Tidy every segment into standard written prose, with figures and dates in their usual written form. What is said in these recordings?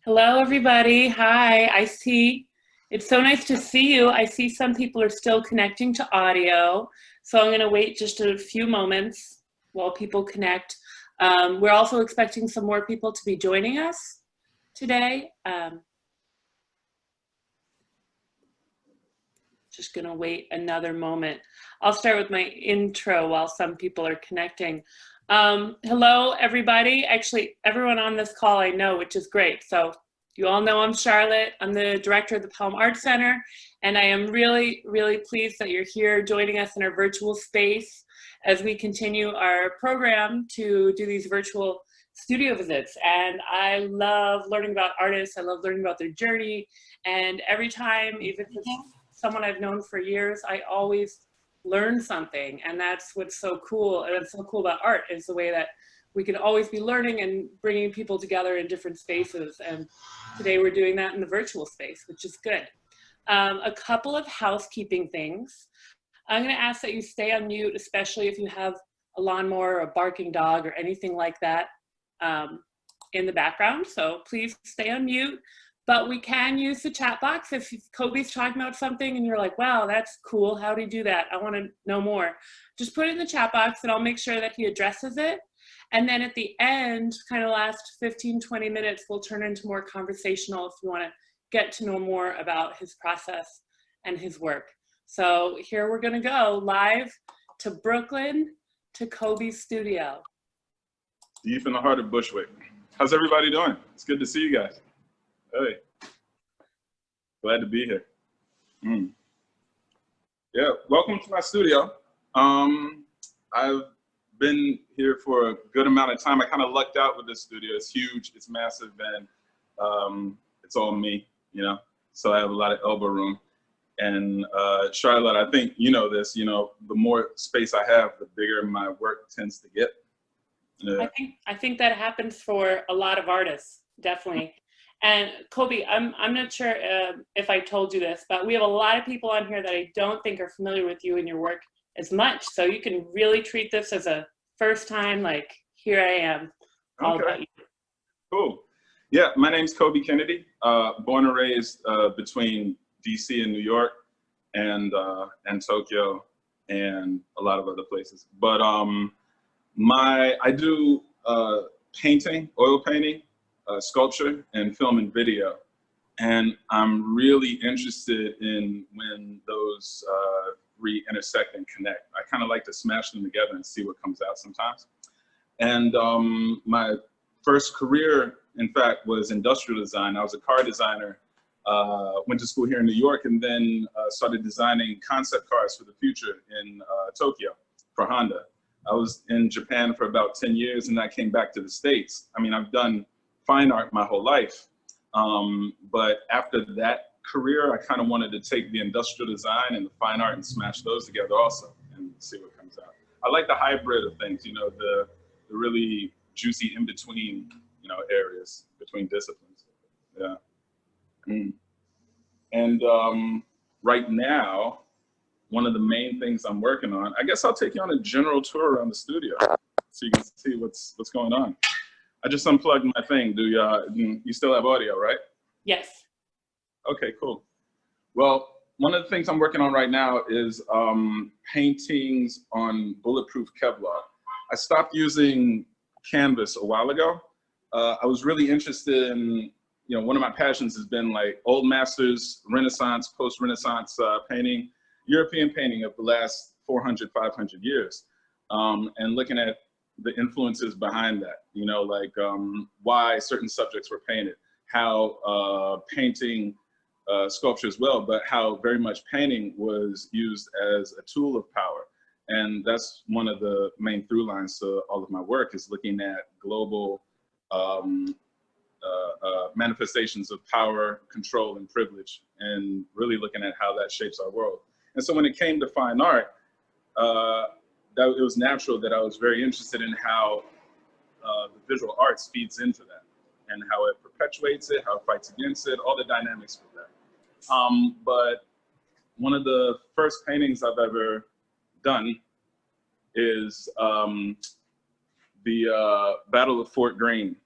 Hello, everybody. Hi, I see. It's so nice to see you. I see some people are still connecting to audio, so I'm going to wait just a few moments while people connect. We're also expecting some more people to be joining us today. Just going to wait another moment. I'll start with my intro while some people are connecting. Hello, everybody. Actually, everyone on this call I know, which is great. So you all know I'm Charlotte. I'm the director of the Pelham Art Center, and I am really, really pleased that you're here joining us in our virtual space as we continue our program to do these virtual studio visits. And I love learning about artists. I love learning about their journey. And every time, even if it's someone I've known for years, I always learn something. And that's what's so cool. And what's so cool about art is the way that we can always be learning and bringing people together in different spaces. And today we're doing that in the virtual space, which is good. A couple of housekeeping things. I'm going to ask that you stay on mute, especially if you have a lawnmower or a barking dog or anything like that in the background. So please stay on mute. But we can use the chat box if Coby's talking about something and you're like, wow, that's cool. How do you do that? I want to know more. Just put it in the chat box and I'll make sure that he addresses it. And then at the end, kind of last 15, 20 minutes, we'll turn into more conversational if you want to get to know more about his process and his work. So here we're going to go live to Brooklyn, to Coby's studio. Deep in the heart of Bushwick. How's everybody doing? It's good to see you guys. Hey, glad to be here. Yeah, welcome to my studio. I've been here for a good amount of time. I kind of lucked out with this studio. It's huge, it's massive, and it's all me, you know? So I have a lot of elbow room. And Charlotte, I think you know this, you know, the more space I have, the bigger my work tends to get. Yeah. I think that happens for a lot of artists, definitely. And Coby, I'm not sure if I told you this, but we have a lot of people on here that I don't think are familiar with you and your work as much. So you can really treat this as a first time, like, here I am, all about you. Cool. Yeah, my name's Coby Kennedy, born and raised between DC and New York and Tokyo and a lot of other places. But I do painting, oil painting, sculpture, and film and video. And I'm really interested in when those three intersect and connect. I kind of like to smash them together and see what comes out sometimes. And my first career, in fact, was industrial design. I was a car designer, went to school here in New York, and then started designing concept cars for the future in Tokyo for Honda. I was in Japan for about 10 years, and I came back to the States. I mean, I've done fine art my whole life. But after that career, I kind of wanted to take the industrial design and the fine art and smash those together also and see what comes out. I like the hybrid of things, you know, the really juicy in-between, you know, areas between disciplines. Yeah. And right now, one of the main things I'm working on, I guess I'll take you on a general tour around the studio so you can see what's going on. I just unplugged my thing. You still have audio, right? Yes. Okay, cool. Well, one of the things I'm working on right now is paintings on bulletproof Kevlar. I stopped using canvas a while ago. I was really interested in, you know, one of my passions has been like old masters, Renaissance, post-Renaissance painting, European painting of the last 400, 500 years, and looking at the influences behind that, you know, like why certain subjects were painted, how painting, sculpture as well, but how very much painting was used as a tool of power. And that's one of the main through lines to all of my work, is looking at global manifestations of power, control, and privilege, and really looking at how that shapes our world. And so when it came to fine art, it was natural that I was very interested in how the visual arts feeds into that and how it perpetuates it, how it fights against it, all the dynamics with that. But one of the first paintings I've ever done is the Battle of Fort Greene.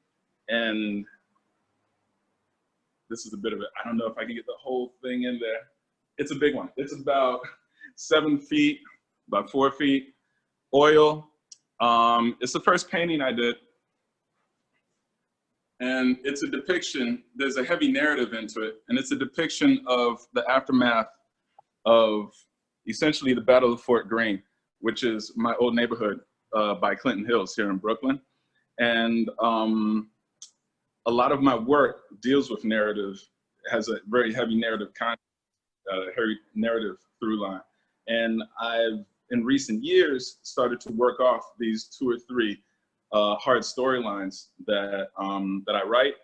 And this is a bit of it. I don't know if I can get the whole thing in there. It's a big one. It's about 7 feet, about 4 feet, oil. It's the first painting I did. And it's a depiction, there's a heavy narrative into it, and it's a depiction of the aftermath of essentially the Battle of Fort Greene, which is my old neighborhood by Clinton Hills here in Brooklyn. And a lot of my work deals with narrative, has a very heavy narrative content, heavy narrative through line. And I've, in recent years, started to work off these 2 or 3 hard storylines that I write,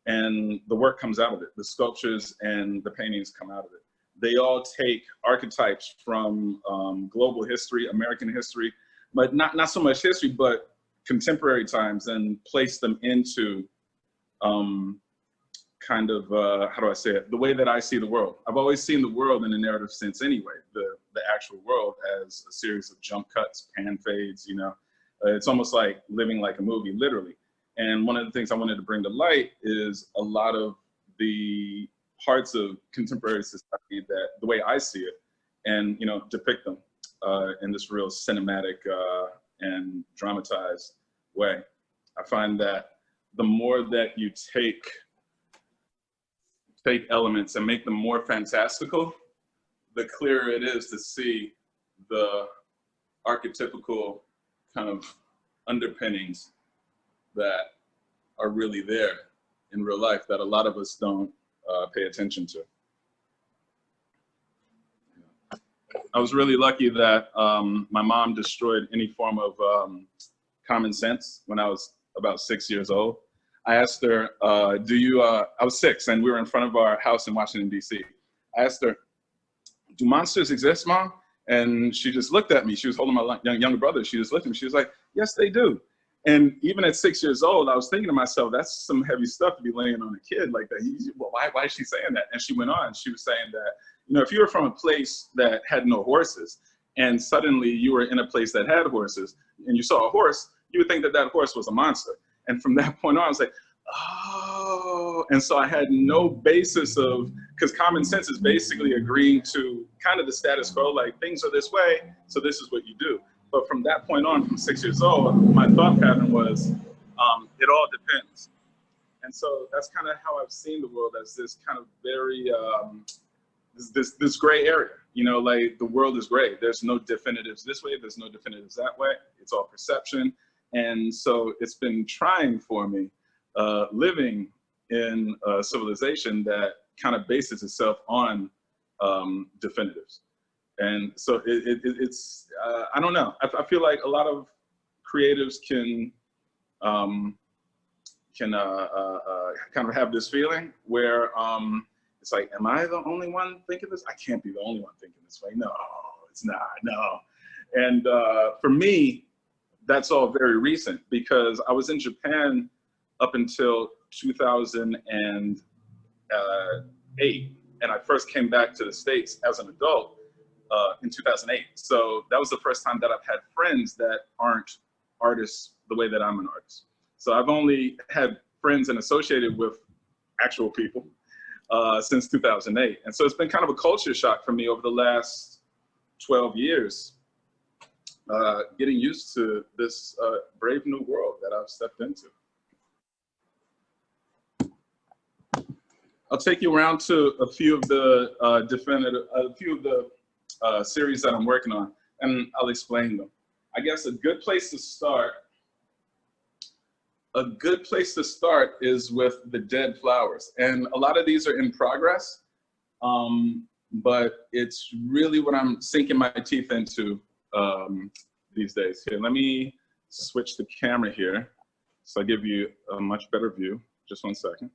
and the work comes out of it. The sculptures and the paintings come out of it. They all take archetypes from global history, American history, but not so much history, but contemporary times, and place them into kind of, how do I say it? The way that I see the world. I've always seen the world in a narrative sense anyway, the actual world as a series of jump cuts, pan fades, you know. It's almost like living like a movie, literally. And one of the things I wanted to bring to light is a lot of the parts of contemporary society that, the way I see it, and, you know, depict them in this real cinematic and dramatized way. I find that the more that you take elements and make them more fantastical, the clearer it is to see the archetypical kind of underpinnings that are really there in real life that a lot of us don't pay attention to. I was really lucky that my mom destroyed any form of common sense when I was about 6 years old. I asked her, I was 6 and we were in front of our house in Washington, D.C. I asked her, do monsters exist, Mom? And she just looked at me. She was holding my younger brother. She just looked at me. She was like, yes, they do. And even at 6 years old, I was thinking to myself, that's some heavy stuff to be laying on a kid like that. Well, why is she saying that? And she went on. She was saying that, you know, if you were from a place that had no horses and suddenly you were in a place that had horses and you saw a horse, you would think that that horse was a monster. And from that point on, I was like, oh. And so I had no basis of, because common sense is basically agreeing to kind of the status quo, like things are this way, so this is what you do. But from that point on, from 6 years old, my thought pattern was, it all depends. And so that's kind of how I've seen the world, as this kind of very, this gray area. You know, like the world is gray. There's no definitives this way, there's no definitives that way. It's all perception. And so it's been trying for me living in a civilization that kind of bases itself on definitives. And so it's, I don't know. I feel like a lot of creatives can kind of have this feeling where it's like, am I the only one thinking this? I can't be the only one thinking this way. No, it's not, no. And for me, that's all very recent, because I was in Japan up until 2008, and I first came back to the States as an adult in 2008. So that was the first time that I've had friends that aren't artists the way that I'm an artist. So I've only had friends and associated with actual people since 2008. And so it's been kind of a culture shock for me over the last 12 years. Getting used to this brave new world that I've stepped into. I'll take you around to a few of the series that I'm working on, and I'll explain them. I guess a good place to start is with the dead flowers, and a lot of these are in progress, but it's really what I'm sinking my teeth into these days. Here, let me switch the camera here so I give you a much better view. Just 1 second.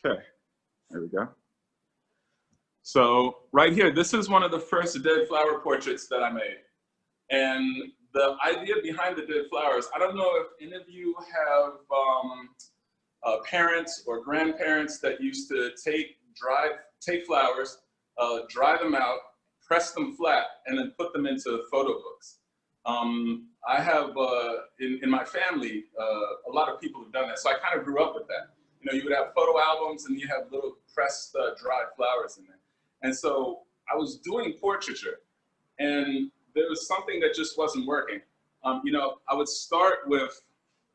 Okay, there we go. So right here, this is one of the first dead flower portraits that I made. And the idea behind the dead flowers, I don't know if any of you have parents or grandparents that used to take flowers, dry them out, press them flat, and then put them into photo books. I have, in my family, a lot of people have done that. So I kind of grew up with that. You know, you would have photo albums and you have little pressed dried flowers in there. And so I was doing portraiture, and there was something that just wasn't working. You know, I would start with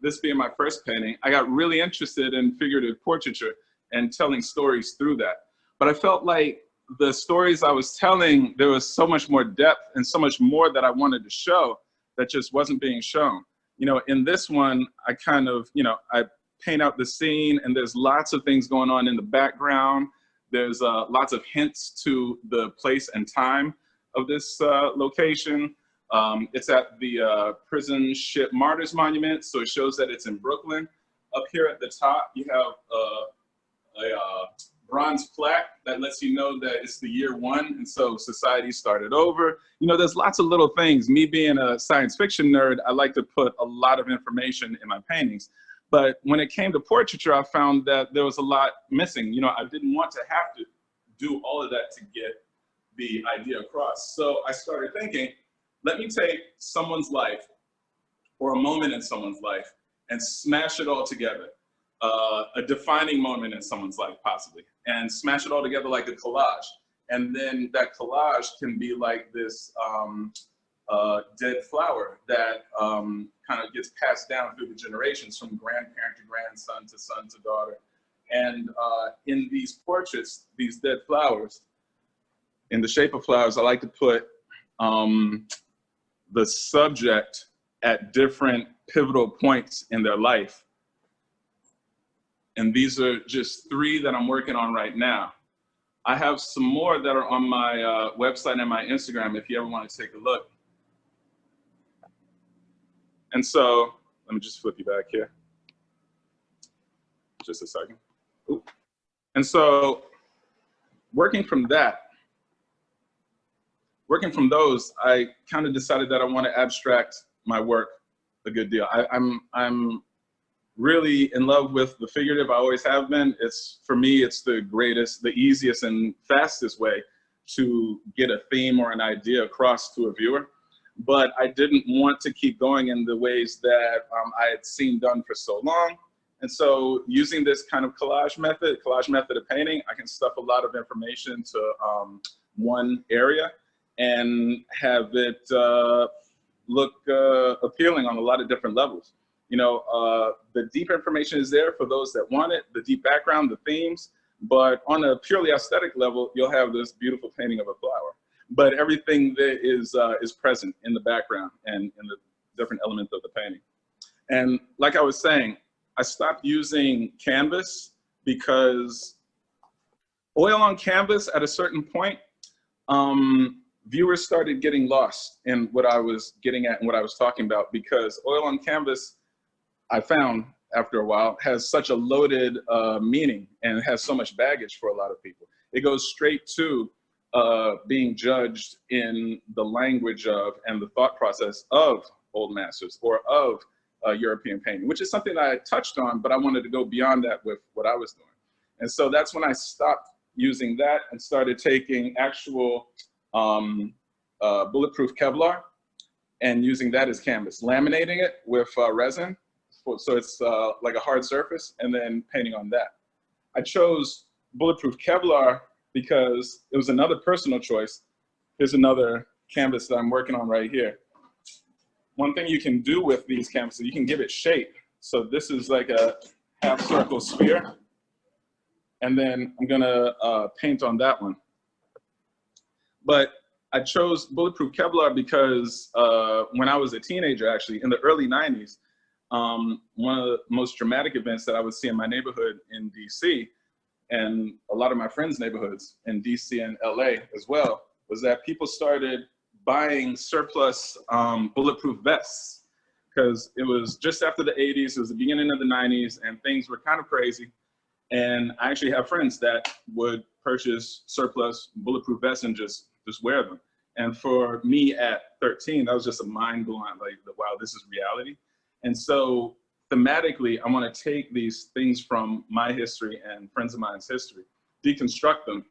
this being my first painting. I got really interested in figurative portraiture and telling stories through that. But I felt like the stories I was telling, there was so much more depth and so much more that I wanted to show that just wasn't being shown. You know, in this one, I kind of, you know, I paint out the scene, and there's lots of things going on in the background. There's lots of hints to the place and time of this location. It's at the Prison Ship Martyrs Monument, so it shows that it's in Brooklyn. Up here at the top, you have a bronze plaque that lets you know that it's the year 1, and so society started over. You know, there's lots of little things. Me being a science fiction nerd, I like to put a lot of information in my paintings. But when it came to portraiture, I found that there was a lot missing. You know, I didn't want to have to do all of that to get the idea across. So I started thinking, let me take someone's life or a moment in someone's life and smash it all together. A defining moment in someone's life, possibly, and smash it all together like a collage. And then that collage can be like this dead flower that kind of gets passed down through the generations, from grandparent to grandson to son to daughter. And in these portraits, these dead flowers, in the shape of flowers, I like to put the subject at different pivotal points in their life. And these are just 3 that I'm working on right now. I have some more that are on my website and my Instagram if you ever want to take a look. And so, let me just flip you back here. Just a second. Ooh. And so, working from those, I kind of decided that I want to abstract my work a good deal. I'm really in love with the figurative. I always have been. For me, it's the greatest, the easiest and fastest way to get a theme or an idea across to a viewer. But I didn't want to keep going in the ways that I had seen done for so long. And so using this kind of collage method of painting, I can stuff a lot of information to one area and have it look appealing on a lot of different levels. You know, the deep information is there for those that want it, the deep background, the themes, but on a purely aesthetic level, you'll have this beautiful painting of a flower. But everything that is present in the background and in the different elements of the painting. And like I was saying, I stopped using canvas because oil on canvas at a certain point, viewers started getting lost in what I was getting at and what I was talking about, because oil on canvas, I found after a while, has such a loaded meaning and has so much baggage for a lot of people. It goes straight to being judged in the language of and the thought process of old masters or of European painting, which is something that I touched on, but I wanted to go beyond that with what I was doing. And so that's when I stopped using that and started taking actual bulletproof Kevlar and using that as canvas, laminating it with resin. So it's like a hard surface, and then painting on that. I chose bulletproof Kevlar because it was another personal choice. Here's another canvas that I'm working on right here. One thing you can do with these canvases, you can give it shape. So this is like a half circle sphere. And then I'm gonna paint on that one. But I chose bulletproof Kevlar because when I was a teenager, actually, in the early 90s, one of the most dramatic events that I would see in my neighborhood in DC, and a lot of my friends' neighborhoods in DC and LA as well, was that people started buying surplus bulletproof vests, because it was just after the 80s, it was the beginning of the 90s, and things were kind of crazy. And I actually have friends that would purchase surplus bulletproof vests and just wear them. And for me at 13, that was just a mind-blowing, like, wow, this is reality. And so thematically, I want to take these things from my history and friends of mine's history, deconstruct them,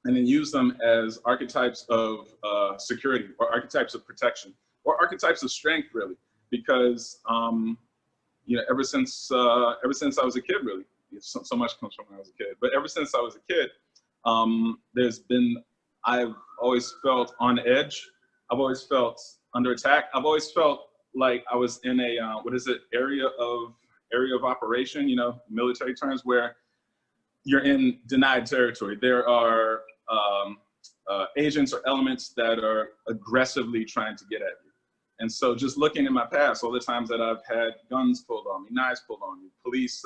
and then use them as archetypes of security, or archetypes of protection, or archetypes of strength, really. Because you know, ever since I was a kid, really, so much comes from when I was a kid. But ever since I was a kid, I've always felt on edge. I've always felt under attack. I've always felt like I was in a, area of operation, you know, military terms, where you're in denied territory. There are agents or elements that are aggressively trying to get at you. And so just looking in my past, all the times that I've had guns pulled on me, knives pulled on me, police,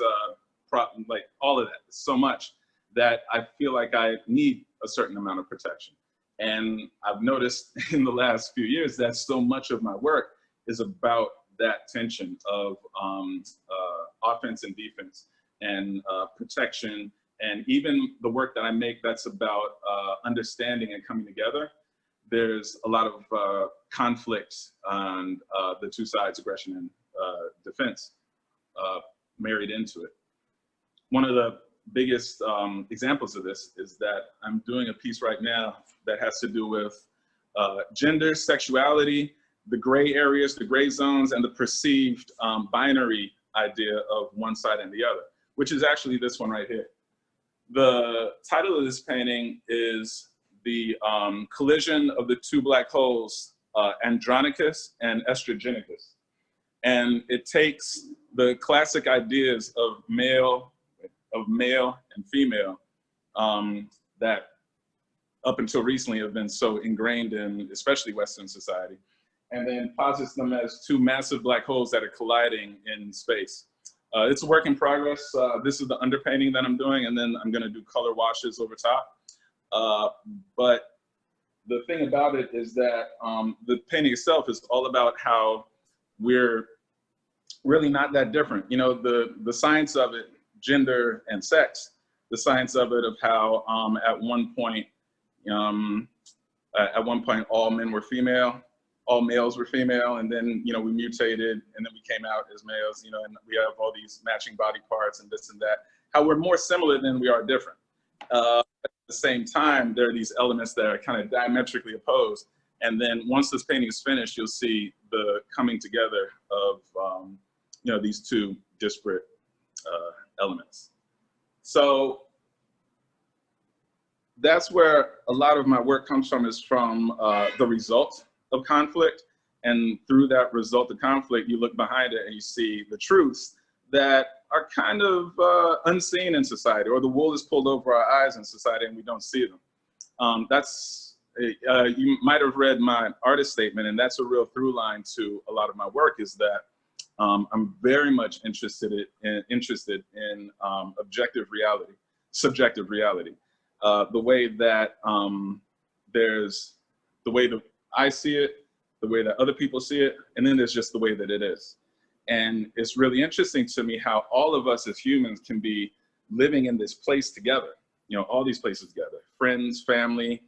like all of that, so much that I feel like I need a certain amount of protection. And I've noticed in the last few years that so much of my work is about that tension of offense and defense and protection, and even the work that I make that's about understanding and coming together. There's a lot of conflict on the two sides, aggression and defense, married into it. One of the biggest examples of this is that I'm doing a piece right now that has to do with gender, sexuality, the gray areas, the gray zones, and the perceived binary idea of one side and the other, which is actually this one right here. The title of this painting is the collision of the two black holes, Andronicus and Estrogenicus. And it takes the classic ideas of male and female that up until recently have been so ingrained in especially Western society, and then posits them as two massive black holes that are colliding in space. It's a work in progress. This is the underpainting that I'm doing, and then I'm gonna do color washes over top. But the thing about it is that the painting itself is all about how we're really not that different. You know, the science of it, gender and sex, the science of it, of how at one point all men were female, all males were female, and then, you know, we mutated and then we came out as males, you know, and we have all these matching body parts and this and that, how we're more similar than we are different. At the same time, there are these elements that are kind of diametrically opposed. And then once this painting is finished, you'll see the coming together of, you know, these two disparate elements. So that's where a lot of my work comes from, is from the result of conflict. And through that result of conflict, you look behind it and you see the truths that are kind of unseen in society, or the wool is pulled over our eyes in society and we don't see them. You might have read my artist statement, and that's a real through line to a lot of my work, is that I'm very much interested in objective reality, subjective reality. The way that there's the way that I see it, the way that other people see it, and then there's just the way that it is. And it's really interesting to me how all of us as humans can be living in this place together, you know, all these places together, friends, family,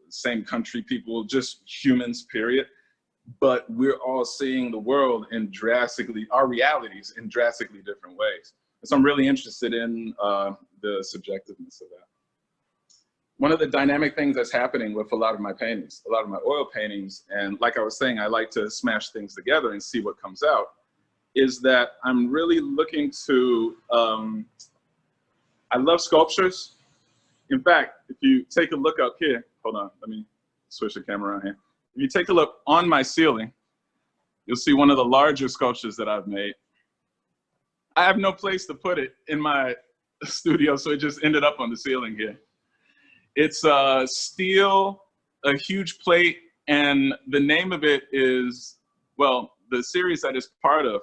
same country, people, just humans, period. But we're all seeing the world in our realities in drastically different ways. And so I'm really interested in the subjectiveness of that. One of the dynamic things that's happening with a lot of my paintings, a lot of my oil paintings, and like I was saying, I like to smash things together and see what comes out, is that I'm really looking to, I love sculptures. In fact, if you take a look up here, hold on, let me switch the camera around here. If you take a look on my ceiling, you'll see one of the larger sculptures that I've made. I have no place to put it in my studio, so it just ended up on the ceiling here. It's steel, a huge plate, and the name of it is, well, the series that it's part of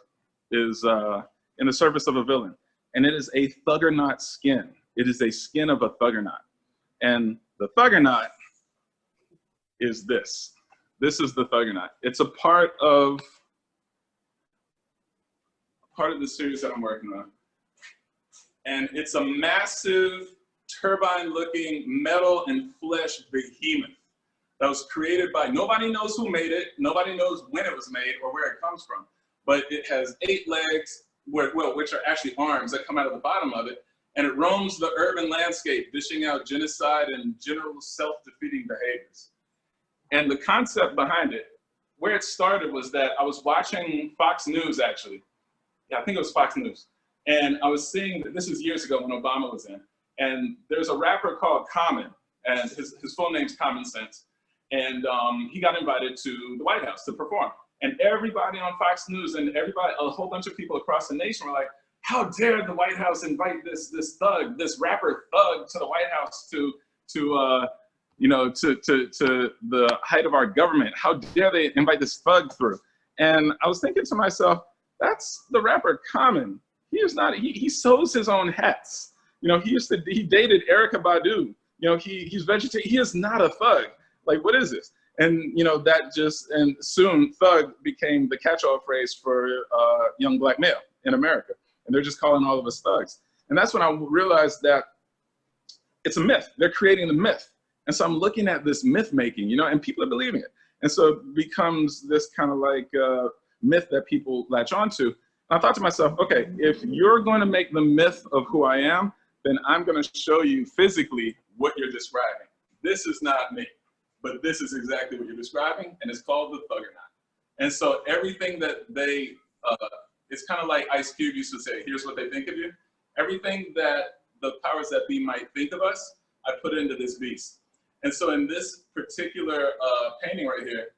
is In the Service of a Villain. And it is a Thuggernaut skin. It is a skin of a Thuggernaut. And the Thuggernaut is this. This is the Thuggernaut. It's a part of the series that I'm working on. And it's a massive, turbine-looking metal and flesh behemoth that was created by, nobody knows who made it, nobody knows when it was made or where it comes from, but it has 8 legs, which are actually arms that come out of the bottom of it, and it roams the urban landscape, dishing out genocide and general self-defeating behaviors. And the concept behind it, where it started, was that I was watching Fox News, actually. Yeah, I think it was Fox News. And I was seeing, this was years ago when Obama was in, and there's a rapper called Common, and his full name's Common Sense. And he got invited to the White House to perform. And everybody on Fox News and everybody, a whole bunch of people across the nation were like, how dare the White House invite this thug, this rapper thug to the White House to the height of our government? How dare they invite this thug through? And I was thinking to myself, that's the rapper Common. He is not, he sews his own hats. You know, he dated Erykah Badu. You know, he's vegetarian. He is not a thug. Like, what is this? And, you know, that just, and soon thug became the catch-all phrase for young black male in America. And they're just calling all of us thugs. And that's when I realized that it's a myth. They're creating the myth. And so I'm looking at this myth making, you know, and people are believing it. And so it becomes this kind of like myth that people latch onto. And I thought to myself, okay, if you're going to make the myth of who I am, then I'm going to show you physically what you're describing. This is not me, but this is exactly what you're describing, and it's called the Thuggernaut. And so everything that they, it's kind of like Ice Cube used to say, here's what they think of you. Everything that the powers that be might think of us, I put into this beast. And so in this particular painting right here,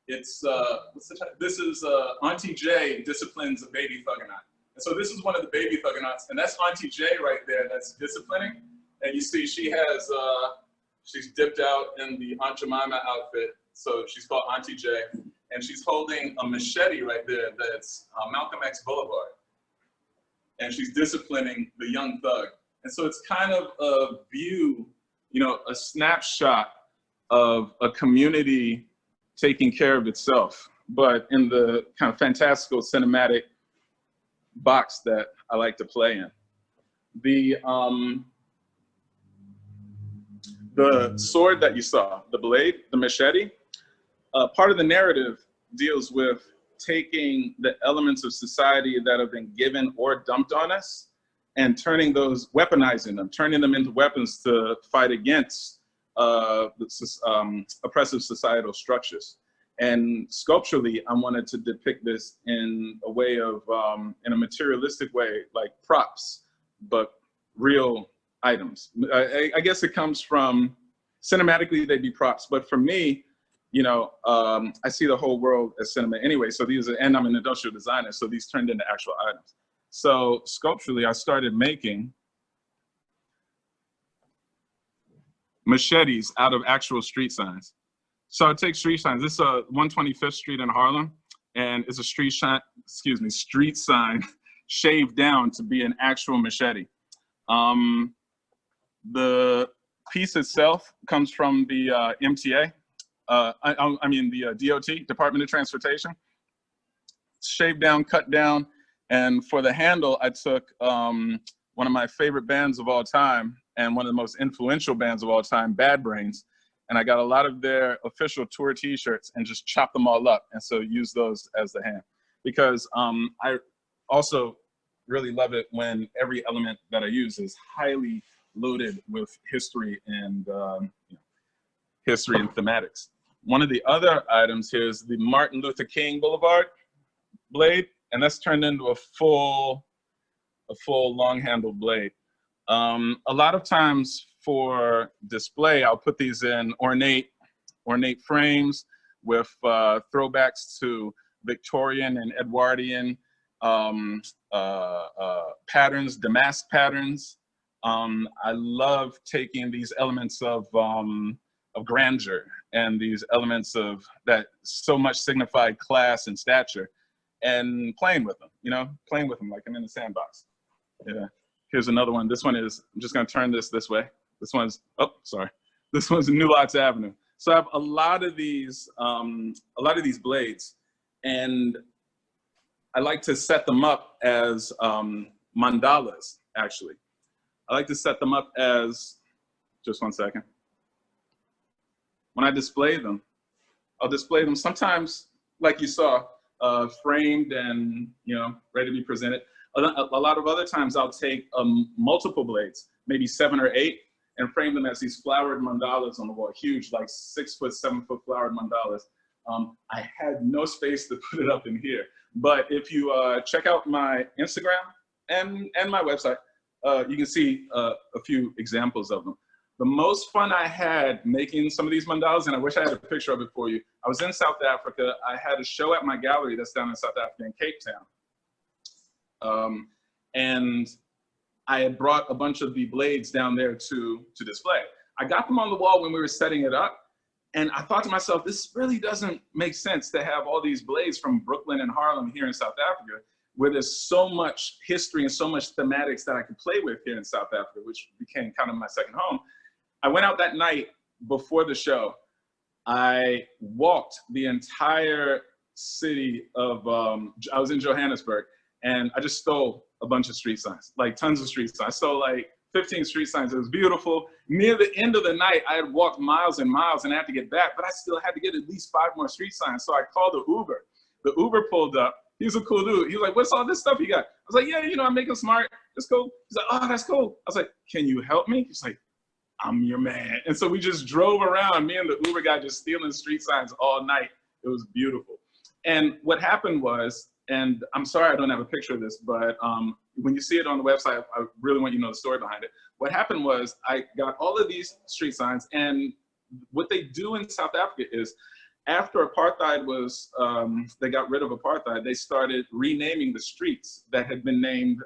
it's, this is Auntie J disciplines a baby Thuggernaut. And so this is one of the baby Thuggernauts, and that's Auntie J right there that's disciplining. And you see she has, she's dipped out in the Aunt Jemima outfit, so she's called Auntie J, and she's holding a machete right there that's Malcolm X Boulevard. And she's disciplining the young thug. And so it's kind of a view, you know, a snapshot of a community taking care of itself, but in the kind of fantastical cinematic box that I like to play in. The sword that you saw, the blade, the machete, part of the narrative deals with taking the elements of society that have been given or dumped on us and turning those, weaponizing them, turning them into weapons to fight against oppressive societal structures. And sculpturally, I wanted to depict this in a way of, in a materialistic way, like props, but real items. I guess it comes from, cinematically they'd be props, but for me, you know, I see the whole world as cinema anyway, so these are, and I'm an industrial designer, so these turned into actual items. So sculpturally, I started making machetes out of actual street signs. So I take street signs. This is 125th Street in Harlem, and it's a street sign shaved down to be an actual machete. The piece itself comes from the MTA, I mean the DOT, Department of Transportation. Shaved down, cut down, and for the handle, I took one of my favorite bands of all time and one of the most influential bands of all time, Bad Brains. And I got a lot of their official tour t-shirts and just chopped them all up. And so use those as the hand. Because I also really love it when every element that I use is highly loaded with history and history and thematics. One of the other items here is the Martin Luther King Boulevard blade, and that's turned into a full long-handled blade. A lot of times for display, I'll put these in ornate frames with throwbacks to Victorian and Edwardian patterns, damask patterns. I love taking these elements of grandeur and these elements of that so much signified class and stature and playing with them, you know, playing with them like I'm in a sandbox. Yeah. Here's another one. This one is, I'm just gonna turn this way. This one's, oh, sorry. This one's New Lots Avenue. So I have a lot of these blades, and I like to set them up as mandalas, actually. I like to set them up as, just one second. When I display them, I'll display them sometimes, like you saw, framed and, you know, ready to be presented. A lot of other times I'll take multiple blades, maybe 7 or 8, and frame them as these flowered mandalas on the wall, huge, like 6 foot, 7 foot flowered mandalas I had no space to put it up in here. But if you check out my Instagram and my website, you can see a few examples of them. The most fun I had making some of these mandalas, and I wish I had a picture of it for you. I was in South Africa. I had a show at my gallery that's down in South Africa in Cape Town. And I had brought a bunch of the blades down there to display. I got them on the wall when we were setting it up. And I thought to myself, this really doesn't make sense to have all these blades from Brooklyn and Harlem here in South Africa, where there's so much history and so much thematics that I could play with here in South Africa, which became kind of my second home. I went out that night before the show. I walked the entire city of, I was in Johannesburg, and I just stole a bunch of street signs, like tons of street signs. I stole like 15 street signs. It was beautiful. Near the end of the night, I had walked miles and miles and I had to get back, but I still had to get at least 5 more street signs. So I called the Uber. The Uber pulled up. He was a cool dude. He was like, what's all this stuff you got? I was like, yeah, you know, I'm making smart. It's cool. He's like, oh, that's cool. I was like, can you help me? He's like, I'm your man. And so we just drove around, me and the Uber guy just stealing street signs all night. It was beautiful. And what happened was, and I'm sorry I don't have a picture of this, but when you see it on the website, I really want you to know the story behind it. What happened was I got all of these street signs, and what they do in South Africa is after apartheid was, they got rid of apartheid, they started renaming the streets that had been named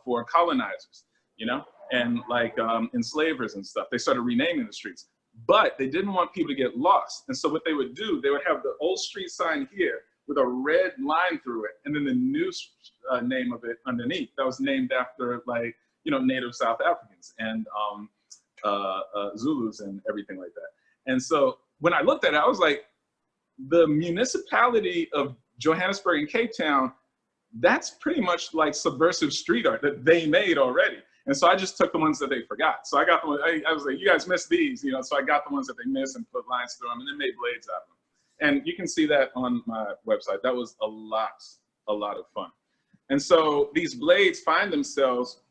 for colonizers, you know, and like enslavers and stuff. They started renaming the streets, but they didn't want people to get lost. And so what they would do, they would have the old street sign here with a red line through it, and then the new name of it underneath. That was named after, like, you know, native South Africans and Zulus and everything like that. And so when I looked at it, I was like, the municipality of Johannesburg and Cape Town, that's pretty much like subversive street art that they made already. And so I just took the ones that they forgot. So I got the ones, I was like, you guys missed these, you know, so I got the ones that they missed and put lines through them and then made blades out of them. And you can see that on my website. That was a lot of fun. And so these blades find themselves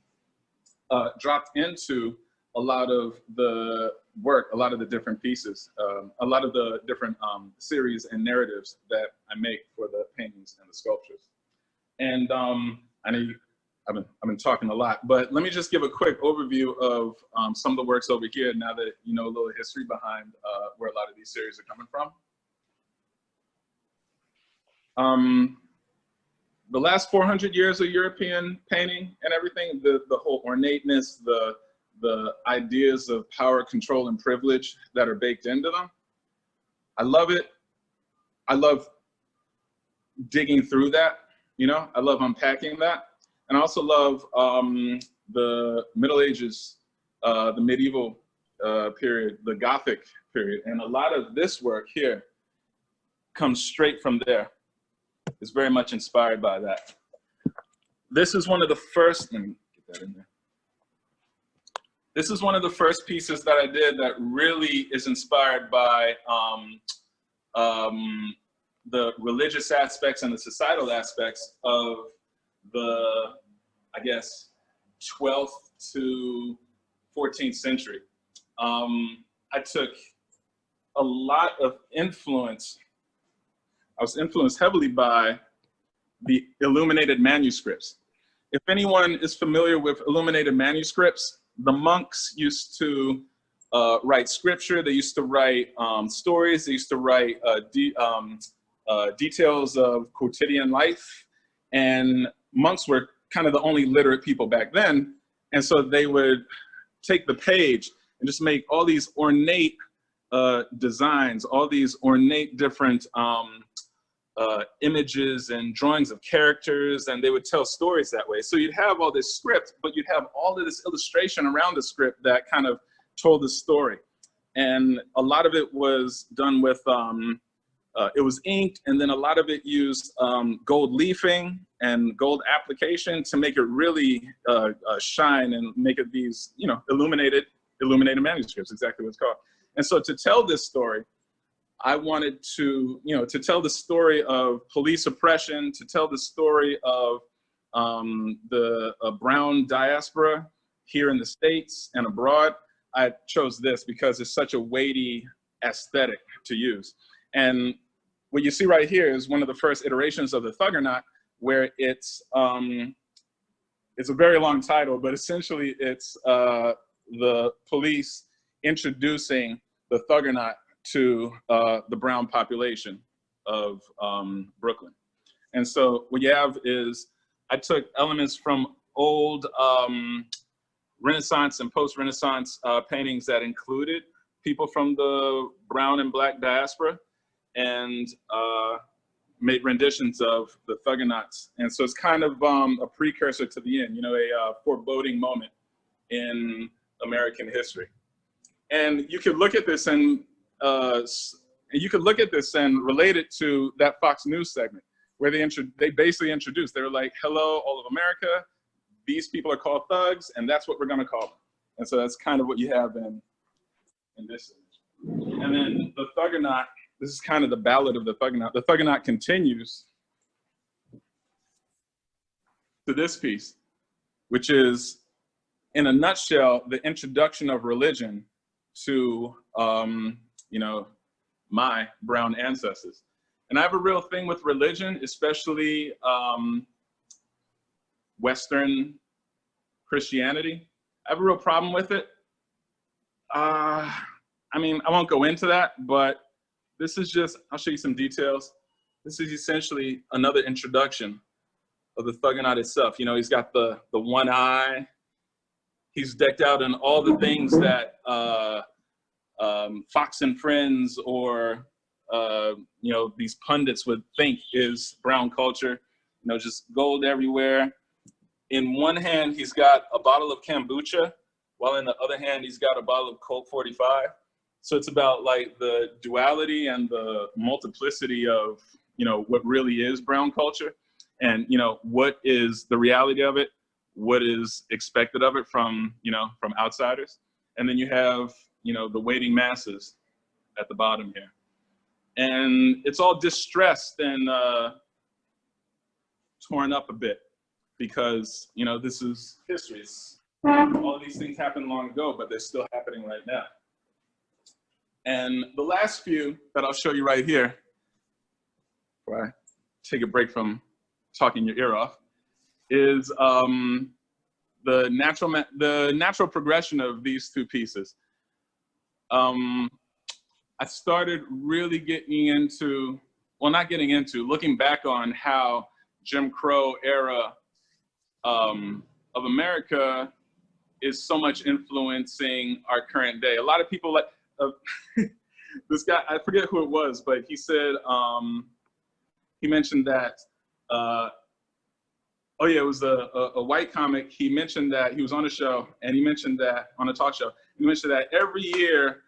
dropped into a lot of the work, a lot of the different pieces, a lot of the different series and narratives that I make for the paintings and the sculptures. And I know I've been talking a lot, but let me just give a quick overview of some of the works over here now that you know a little history behind where a lot of these series are coming from. The last 400 years of European painting and everything, the whole ornateness, the ideas of power, control, and privilege that are baked into them. I love it. I love digging through that, you know, I love unpacking that. And I also love the Middle Ages, the medieval period, the Gothic period. And a lot of this work here comes straight from there. It's very much inspired by that. This is one of the first, let me get that in there. This is one of the first pieces that I did that really is inspired by the religious aspects and the societal aspects of the, I guess, 12th to 14th century. I took a lot of influence. I was influenced heavily by the illuminated manuscripts. If anyone is familiar with illuminated manuscripts, the monks used to write scripture. They used to write stories. They used to write details of quotidian life. And monks were kind of the only literate people back then. And so they would take the page and just make all these ornate designs, all these ornate different images and drawings of characters, and they would tell stories that way. So you'd have all this script, but you'd have all of this illustration around the script that kind of told the story. And a lot of it was done with, it was inked, and then a lot of it used gold leafing and gold application to make it really shine and make it these, you know, illuminated manuscripts, exactly what it's called. And so to tell this story, I wanted to, you know, to tell the story of police oppression, to tell the story of the brown diaspora here in the States and abroad. I chose this because it's such a weighty aesthetic to use. And what you see right here is one of the first iterations of the Thuggernaut, where it's a very long title, but essentially it's the police introducing the Thuggernaut to the brown population of Brooklyn. And so what you have is, I took elements from old Renaissance and post-Renaissance paintings that included people from the brown and black diaspora, and made renditions of the Thuggernauts. And so it's kind of a precursor to the end, you know, a foreboding moment in American history. And you could look at this and relate it to that Fox News segment where they basically introduced, they were like, hello, all of America, these people are called thugs, and that's what we're gonna call them. And so that's kind of what you have in this image. And then the Thuggernaut, this is kind of the ballad of the Thuggernaut. The Thuggernaut continues to this piece, which is, in a nutshell, the introduction of religion to, you know, my brown ancestors. And I have a real thing with religion, especially Western Christianity. I have a real problem with it. I mean, I won't go into that, but this is just, I'll show you some details. This is essentially another introduction of the Thuggernaut itself. You know, he's got the one eye. He's decked out in all the things that Fox and Friends or you know, these pundits would think is brown culture. You know, just gold everywhere. In one hand, he's got a bottle of kombucha, while in the other hand, he's got a bottle of Colt 45. So it's about like the duality and the multiplicity of, you know, what really is brown culture, and, you know, what is the reality of it, what is expected of it from, you know, from outsiders. And then you have, you know, the waiting masses at the bottom here. And it's all distressed and torn up a bit because, you know, this is history. All of these things happened long ago, but they're still happening right now. And the last few that I'll show you right here, before I take a break from talking your ear off, is the natural progression of these two pieces. I started really getting into, well, not getting into, looking back on how Jim Crow era of America is so much influencing our current day. A lot of people like, this guy, I forget who it was, but he said, he mentioned that, oh yeah, it was a white comic. He mentioned that he was on a show, and he mentioned that, on a talk show, he mentioned that every year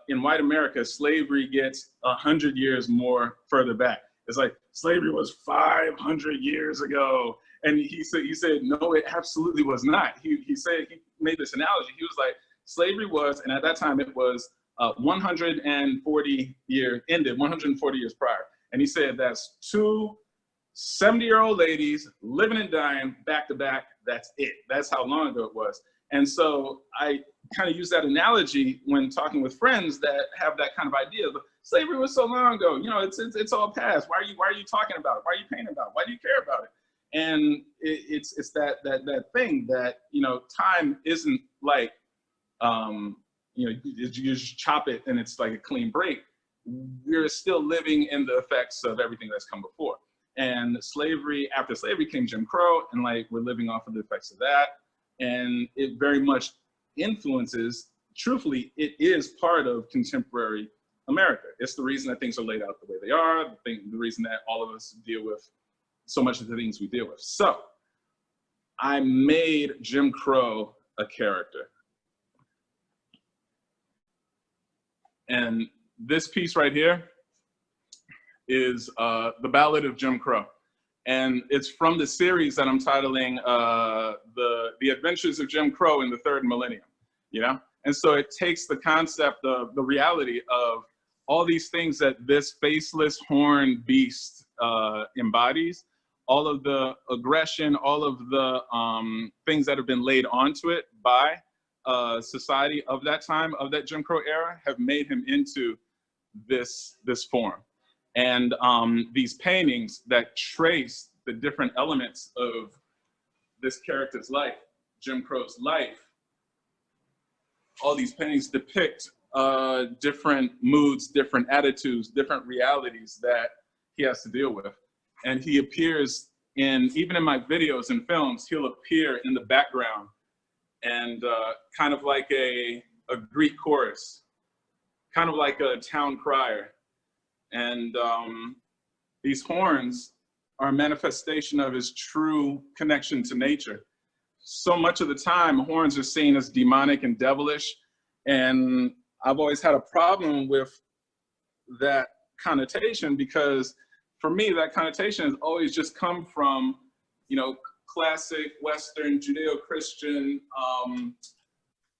in white America, slavery gets 100 years more further back. It's like, slavery was 500 years ago. And he said, no, it absolutely was not. He said, he made this analogy. He was like, slavery was, and at that time it was 140 years prior. And he said, that's two 70-year-old ladies living and dying back to back. That's it. That's how long ago it was. And so I kind of use that analogy when talking with friends that have that kind of idea. But slavery was so long ago. You know, it's all past. Why are you talking about it? Why are you painting about it? Why do you care about it? And it's that thing that, you know, time isn't like, you know, you just chop it and it's like a clean break. We're still living in the effects of everything that's come before. And slavery, after slavery came Jim Crow, and like we're living off of the effects of that. And it very much influences, truthfully, it is part of contemporary America. It's the reason that things are laid out the way they are, the reason that all of us deal with so much of the things we deal with. So I made Jim Crow a character. And this piece right here is The Ballad of Jim Crow. And it's from the series that I'm titling The Adventures of Jim Crow in the Third Millennium, you know? And so it takes the concept of the reality of all these things that this faceless horned beast embodies, all of the aggression, all of the things that have been laid onto it by society of that time, of that Jim Crow era, have made him into this form. And these paintings that trace the different elements of this character's life, Jim Crow's life, all these paintings depict different moods, different attitudes, different realities that he has to deal with. And he appears in, even in my videos and films, he'll appear in the background and kind of like a Greek chorus, kind of like a town crier. And these horns are a manifestation of his true connection to nature. So much of the time, horns are seen as demonic and devilish. And I've always had a problem with that connotation, because for me, that connotation has always just come from, you know, classic Western Judeo-Christian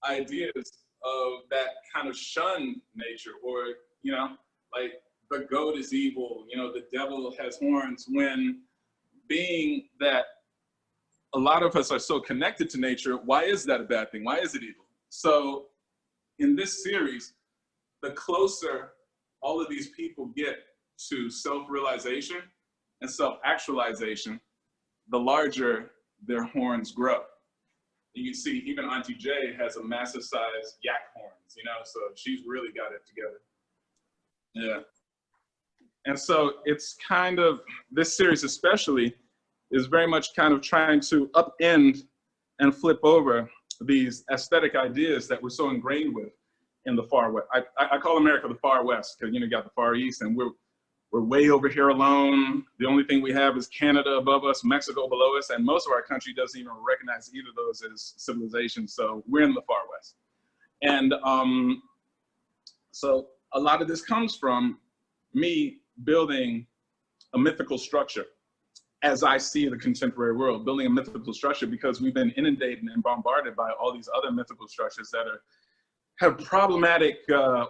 ideas of that kind of shun nature, or, you know, like the goat is evil, you know, the devil has horns, when being that a lot of us are so connected to nature, why is that a bad thing? Why is it evil? So in this series, the closer all of these people get to self-realization and self-actualization, the larger their horns grow. You can see even Auntie J has a massive size yak horns, you know, so she's really got it together. Yeah. And so it's kind of, this series especially is very much kind of trying to upend and flip over these aesthetic ideas that we're so ingrained with in the far west. I call America the far west, because, you know, you got the far east, and we're way over here alone. The only thing we have is Canada above us, Mexico below us, and most of our country doesn't even recognize either of those as civilization. So we're in the far west. And so a lot of this comes from me building a mythical structure as I see the contemporary world, building a mythical structure, because we've been inundated and bombarded by all these other mythical structures that have problematic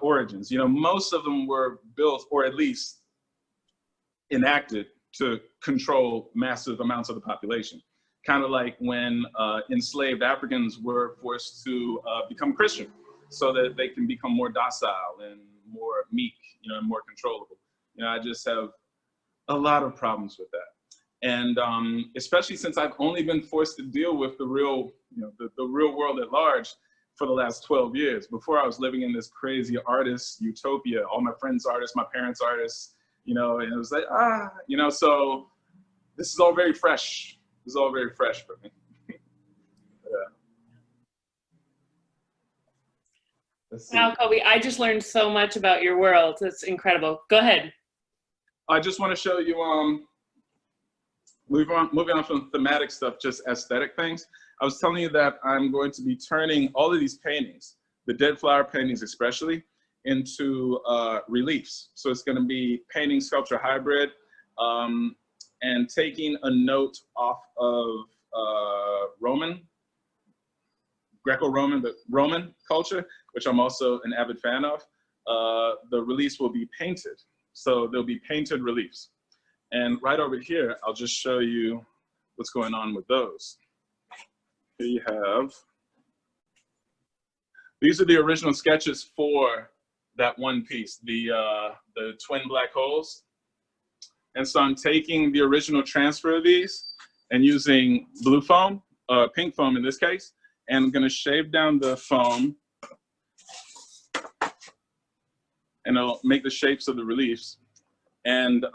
origins. You know, most of them were built, or at least enacted, to control massive amounts of the population. Kind of like when enslaved Africans were forced to become Christian, so that they can become more docile and more meek, you know, and more controllable. You know, I just have a lot of problems with that. And especially since I've only been forced to deal with the real, you know, the real world at large for the last 12 years. Before, I was living in this crazy artist utopia, all my friends artists, my parents artists, you know, and it was like, you know, so this is all very fresh. This is all very fresh for me. Yeah. Wow, Coby, I just learned so much about your world. It's incredible. Go ahead. I just want to show you, moving on from thematic stuff, just aesthetic things. I was telling you that I'm going to be turning all of these paintings, the dead flower paintings especially, into reliefs. So it's going to be painting sculpture hybrid, and taking a note off of Greco-Roman, the Roman culture, which I'm also an avid fan of. The reliefs will be painted. So there'll be painted reliefs. And right over here, I'll just show you what's going on with those. Here you have, these are the original sketches for that one piece, the twin black holes. And so I'm taking the original transfer of these and using blue foam, pink foam in this case, and I'm gonna shave down the foam, and it'll make the shapes of the reliefs. And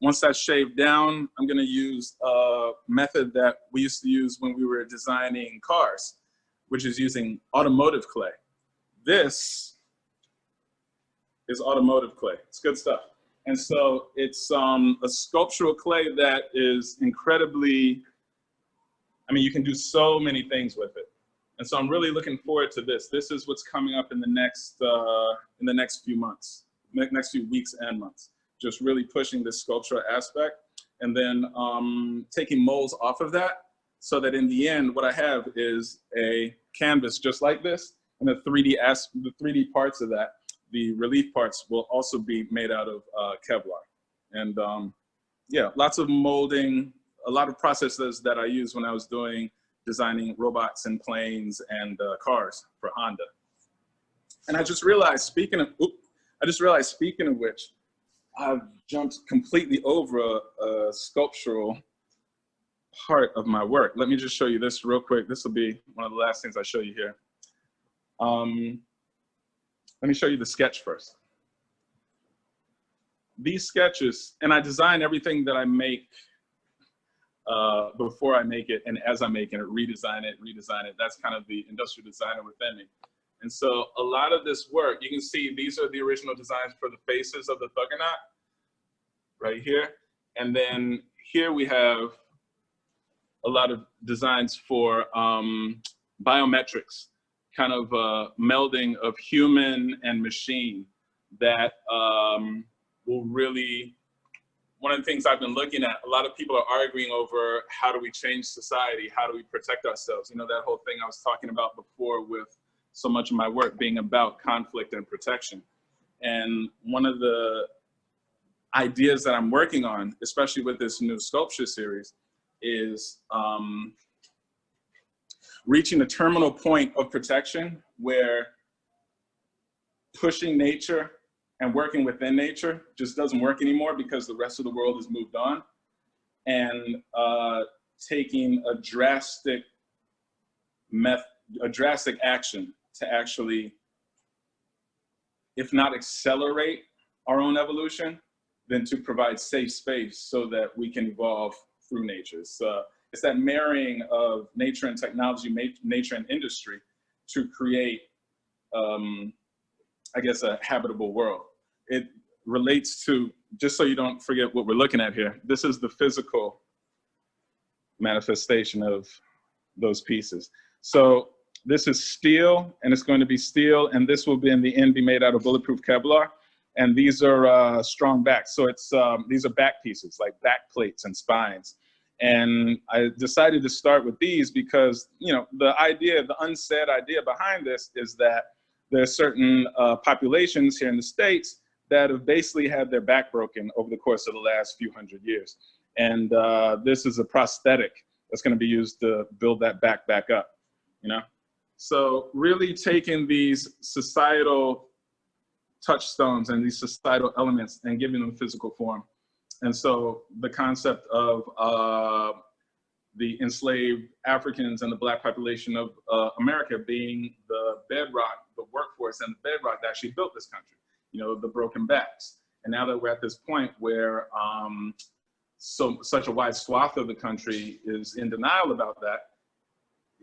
once that's shaved down, I'm gonna use a method that we used to use when we were designing cars, which is using automotive clay. This is automotive clay. It's good stuff. And so it's a sculptural clay that is incredibly, I mean, you can do so many things with it. And so I'm really looking forward to this. This is what's coming up in the next few months, next few weeks and months. Just really pushing this sculptural aspect, and then taking molds off of that, so that in the end, what I have is a canvas just like this, and the 3D parts of that, the relief parts, will also be made out of Kevlar. And yeah, lots of molding, a lot of processes that I used when I was designing robots and planes and cars for Honda. And I just realized, speaking of which, I've jumped completely over a sculptural part of my work. Let me just show you this real quick. This will be one of the last things I show you here. Let me show you the sketch first. These sketches, and I design everything that I make before I make it, and as I'm making it, redesign it. That's kind of the industrial designer within me. And so a lot of this work, you can see these are the original designs for the faces of the Thuggernaut, right here. And then here we have a lot of designs for biometrics, kind of melding of human and machine that will really, one of the things I've been looking at, a lot of people are arguing over how do we change society? How do we protect ourselves? You know, that whole thing I was talking about before with so much of my work being about conflict and protection. And one of the ideas that I'm working on, especially with this new sculpture series, is reaching a terminal point of protection where pushing nature and working within nature just doesn't work anymore because the rest of the world has moved on, and taking a drastic action to actually, if not accelerate our own evolution, then to provide safe space so that we can evolve through nature. It's that marrying of nature and technology, nature and industry to create, I guess, a habitable world. It relates to, just so you don't forget what we're looking at here, this is the physical manifestation of those pieces. So this is steel, and it's going to be steel, and this will be in the end be made out of bulletproof Kevlar. And these are strong backs. So it's these are back pieces, like back plates and spines. And I decided to start with these because, you know, the idea, the unsaid idea behind this is that there are certain populations here in the States that have basically had their back broken over the course of the last few hundred years. And this is a prosthetic that's going to be used to build that back up, you know? So really taking these societal touchstones and these societal elements and giving them physical form. And so the concept of the enslaved Africans and the Black population of America being the bedrock, the workforce and the bedrock that actually built this country, you know, the broken backs. And now that we're at this point where such a wide swath of the country is in denial about that,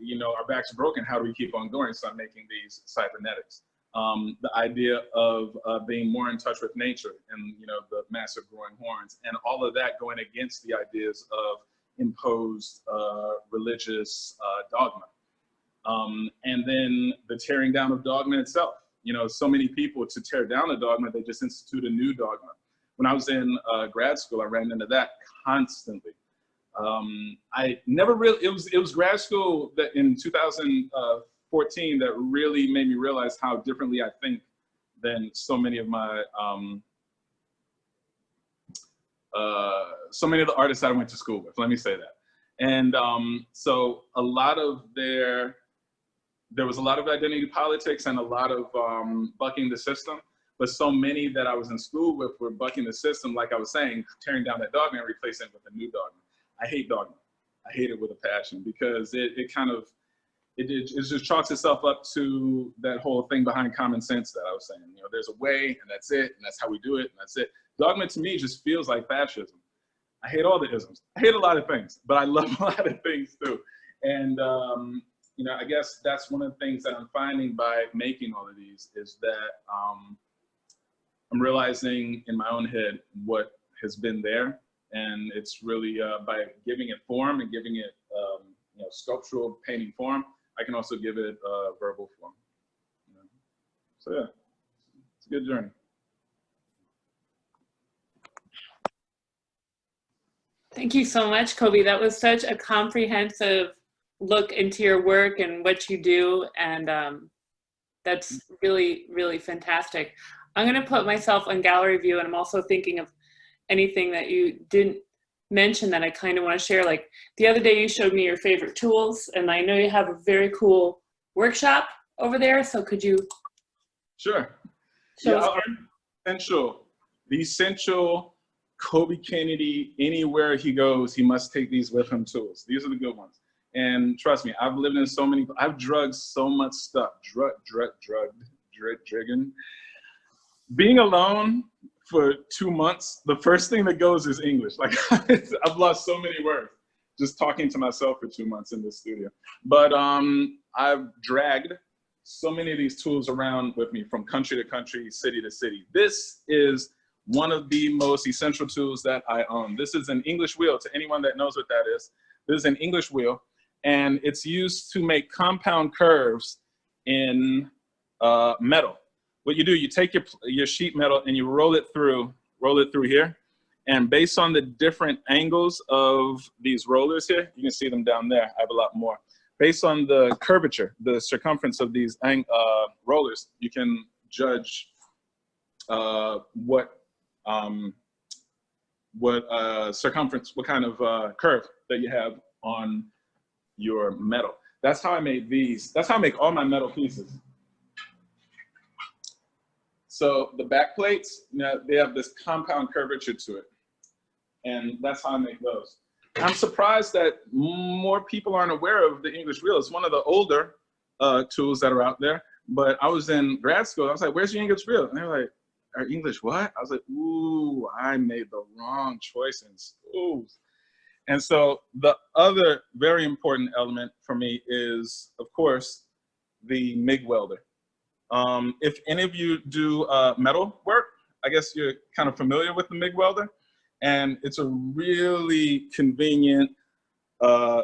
you know, our backs are broken, how do we keep on going? So I'm making these cybernetics. The idea of being more in touch with nature and, you know, the massive growing horns and all of that going against the ideas of imposed religious dogma. And then the tearing down of dogma itself. You know, so many people, to tear down a dogma, they just institute a new dogma. When I was in grad school, I ran into that constantly. I never really, it was grad school that in 2014 that really made me realize how differently I think than so many of my, so many of the artists that I went to school with, let me say that. And so a lot of there was a lot of identity politics and a lot of bucking the system, but so many that I was in school with were bucking the system, like I was saying, tearing down that dogma and replacing it with a new dogma. I hate dogma. I hate it with a passion because it just chalks itself up to that whole thing behind common sense that I was saying. You know, there's a way and that's it, and that's how we do it, and that's it. Dogma to me just feels like fascism. I hate all the isms. I hate a lot of things, but I love a lot of things too. And you know, I guess that's one of the things that I'm finding by making all of these is that I'm realizing in my own head what has been there. And it's really by giving it form and giving it you know, sculptural painting form, I can also give it verbal form. You know? So yeah, it's a good journey. Thank you so much, Coby. That was such a comprehensive look into your work and what you do. And that's really, really fantastic. I'm going to put myself on gallery view, and I'm also thinking of anything that you didn't mention that I kind of want to share. Like the other day you showed me your favorite tools, and I know you have a very cool workshop over there. So could you? Sure. Show Yeah, us and sure. the essential Coby Kennedy, anywhere he goes, he must take these with him tools. These are the good ones. And trust me, I've lived in so many, I've drugged so much stuff, drugging. Being alone for 2 months, the first thing that goes is English. Like I've lost so many words just talking to myself for 2 months in this studio. But I've dragged so many of these tools around with me from country to country, city to city. This is one of the most essential tools that I own. This is an English wheel. To anyone that knows what that is, this is an English wheel, and it's used to make compound curves in metal. What you do, you take your sheet metal and you roll it through here. And based on the different angles of these rollers here, you can see them down there. I have a lot more. Based on the curvature, the circumference of these rollers, you can judge what circumference, what kind of curve that you have on your metal. That's how I made these. That's how I make all my metal pieces. So the back plates, you know, they have this compound curvature to it. And that's how I make those. I'm surprised that more people aren't aware of the English wheel. It's one of the older tools that are out there. But I was in grad school. I was like, where's your English wheel? And they were like, our English what? I was like, ooh, I made the wrong choice in school. And so the other very important element for me is, of course, the MIG welder. If any of you do metal work, I guess you're kind of familiar with the MIG welder. And it's a really convenient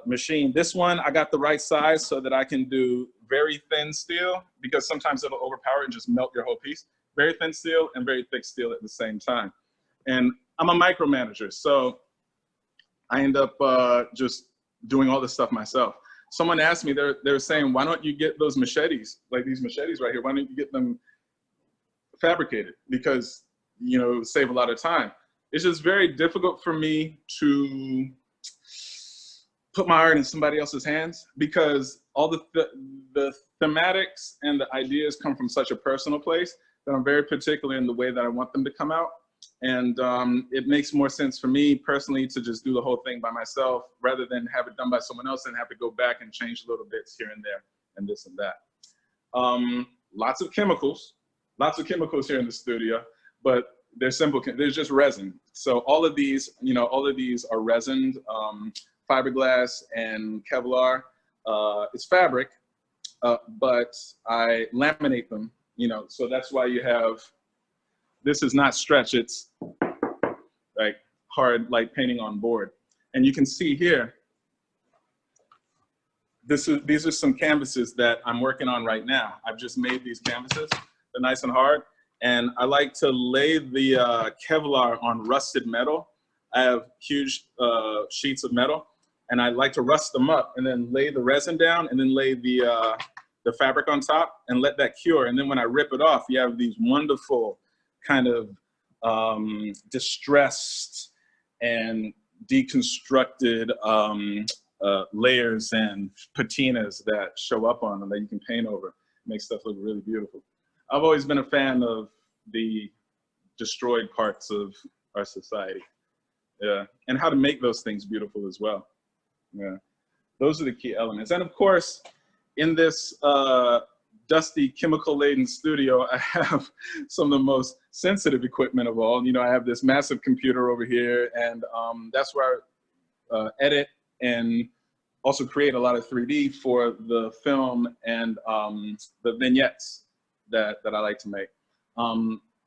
machine. This one, I got the right size so that I can do very thin steel, because sometimes it'll overpower and just melt your whole piece. Very thin steel and very thick steel at the same time. And I'm a micromanager, so I end up just doing all this stuff myself. Someone asked me, they're saying, why don't you get those machetes, like these machetes right here, why don't you get them fabricated? Because, you know, it would save a lot of time. It's just very difficult for me to put my art in somebody else's hands, because all the thematics and the ideas come from such a personal place that I'm very particular in the way that I want them to come out. And it makes more sense for me personally to just do the whole thing by myself rather than have it done by someone else and have to go back and change little bits here and there and this and that. Lots of chemicals here in the studio, but they're simple. There's just resin. So all of these, you know, all of these are resined, fiberglass and Kevlar. It's fabric, but I laminate them, you know, so that's why you have, this is not stretch, it's like hard, like painting on board. And you can see here, these are some canvases that I'm working on right now. I've just made these canvases. They're nice and hard. And I like to lay the Kevlar on rusted metal. I have huge sheets of metal, and I like to rust them up and then lay the resin down and then lay the fabric on top and let that cure. And then when I rip it off, you have these wonderful kind of distressed and deconstructed layers and patinas that show up on them that you can paint over. Make stuff look really beautiful. I've always been a fan of the destroyed parts of our society. Yeah, and how to make those things beautiful as well. Yeah, those are the key elements. And of course, in this dusty, chemical-laden studio, I have some of the most sensitive equipment of all. You know, I have this massive computer over here, and that's where I edit and also create a lot of 3D for the film and the vignettes that I like to make.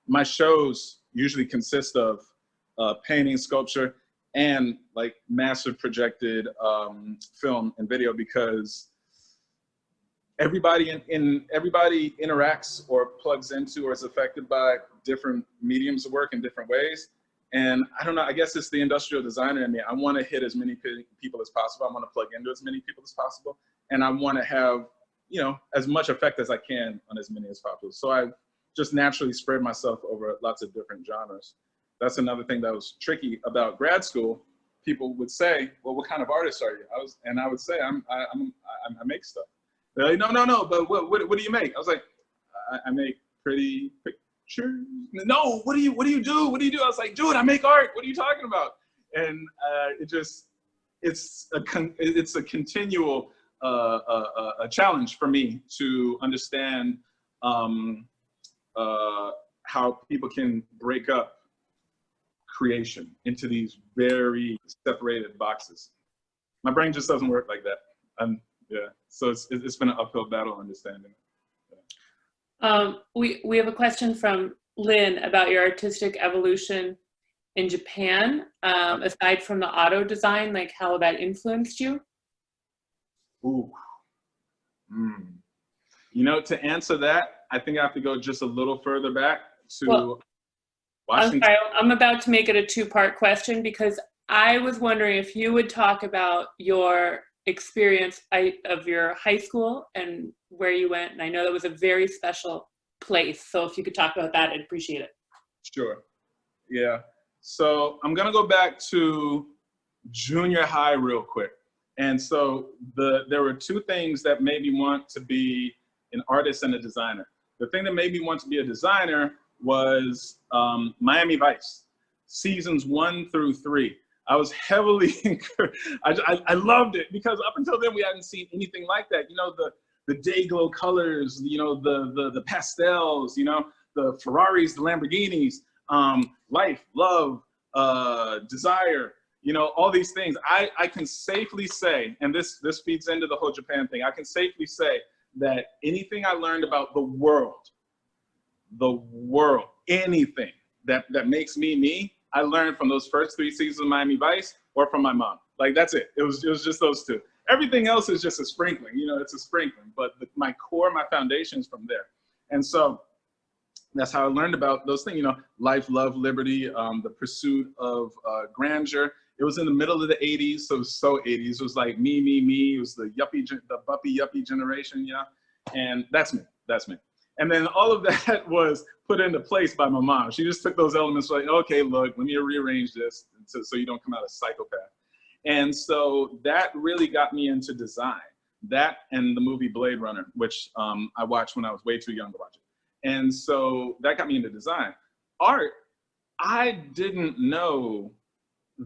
My shows usually consist of painting, sculpture, and like massive projected film and video, because everybody interacts or plugs into or is affected by different mediums of work in different ways. And I don't know, I guess it's the industrial designer in me. I want to hit as many people as possible. I want to plug into as many people as possible. And I want to have, you know, as much effect as I can on as many as possible. So I just naturally spread myself over lots of different genres. That's another thing that was tricky about grad school. People would say, well, what kind of artist are you? I would say, I make stuff. They're like, no, but what do you make? I was like, I make pretty pictures. No, what do you do? What do you do? I was like, dude, I make art. What are you talking about? And it's a continual a challenge for me to understand how people can break up creation into these very separated boxes. My brain just doesn't work like that. Yeah, so it's been an uphill battle understanding. Yeah. We have a question from Lynn about your artistic evolution in Japan. Aside from the auto design, like how that influenced you? Ooh. You know, to answer that, I think I have to go just a little further back to Washington. I'm sorry, I'm about to make it a two-part question because I was wondering if you would talk about your experience of your high school and where you went. And I know that was a very special place. So if you could talk about that, I'd appreciate it. Sure. Yeah. So I'm going to go back to junior high real quick. And so there were two things that made me want to be an artist and a designer. The thing that made me want to be a designer was Miami Vice, seasons 1 through 3. I was heavily encouraged. I loved it because up until then we hadn't seen anything like that. You know, the day glow colors, you know, the pastels, you know, the Ferraris, the Lamborghinis, life, love, desire, you know, all these things. I can safely say, and this feeds into the whole Japan thing, I can safely say that anything I learned about the world, anything that makes me me, I learned from those first 3 seasons of Miami Vice or from my mom. Like, that's it. It was just those two. Everything else is just a sprinkling, you know, it's a sprinkling, but my core, my foundation is from there. And so that's how I learned about those things, you know, life, love, liberty, the pursuit of grandeur. It was in the middle of the 80s, so it was so 80s. It was like me. It was the buppy yuppie generation, yeah. And that's me. And then all of that was put into place by my mom. She just took those elements like, okay, look, let me rearrange this so you don't come out a psychopath. And so that really got me into design. That and the movie Blade Runner, which I watched when I was way too young to watch it. And so that got me into design. Art, I didn't know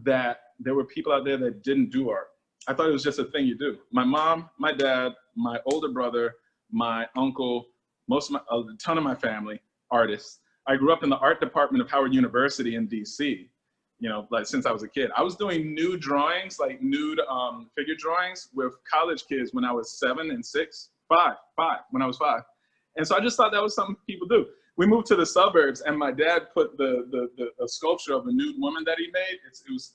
that there were people out there that didn't do art. I thought it was just a thing you do. My mom, my dad, my older brother, my uncle, a ton of my family, artists. I grew up in the art department of Howard University in DC, you know, like since I was a kid. I was doing nude drawings, like nude figure drawings with college kids when I was 7 and 6, 5, when I was 5. And so I just thought that was something people do. We moved to the suburbs and my dad put a sculpture of a nude woman that he made. It was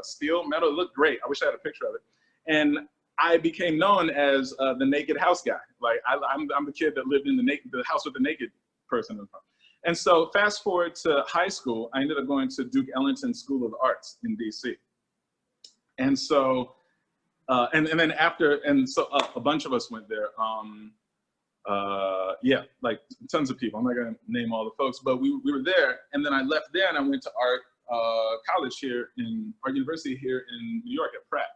steel, metal, it looked great. I wish I had a picture of it. And I became known as the naked house guy. Like I'm the kid that lived in the house with the naked person in front. And so fast forward to high school, I ended up going to Duke Ellington School of Arts in DC. And so, and then after, and so a bunch of us went there. Yeah, like tons of people. I'm not gonna name all the folks, but we were there. And then I left there and I went to art college here Art University here in New York at Pratt.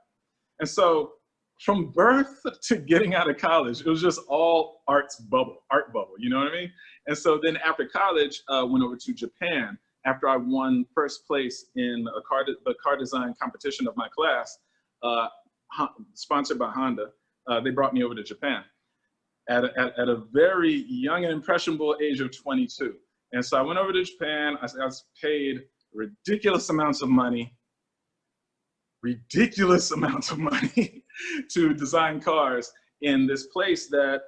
And so from birth to getting out of college, it was just all art bubble, you know what I mean? And so then after college, went over to Japan. After I won first place in the car design competition of my class, sponsored by Honda, they brought me over to Japan at a very young and impressionable age of 22. And so I went over to Japan, I was paid ridiculous amounts of money to design cars in this place that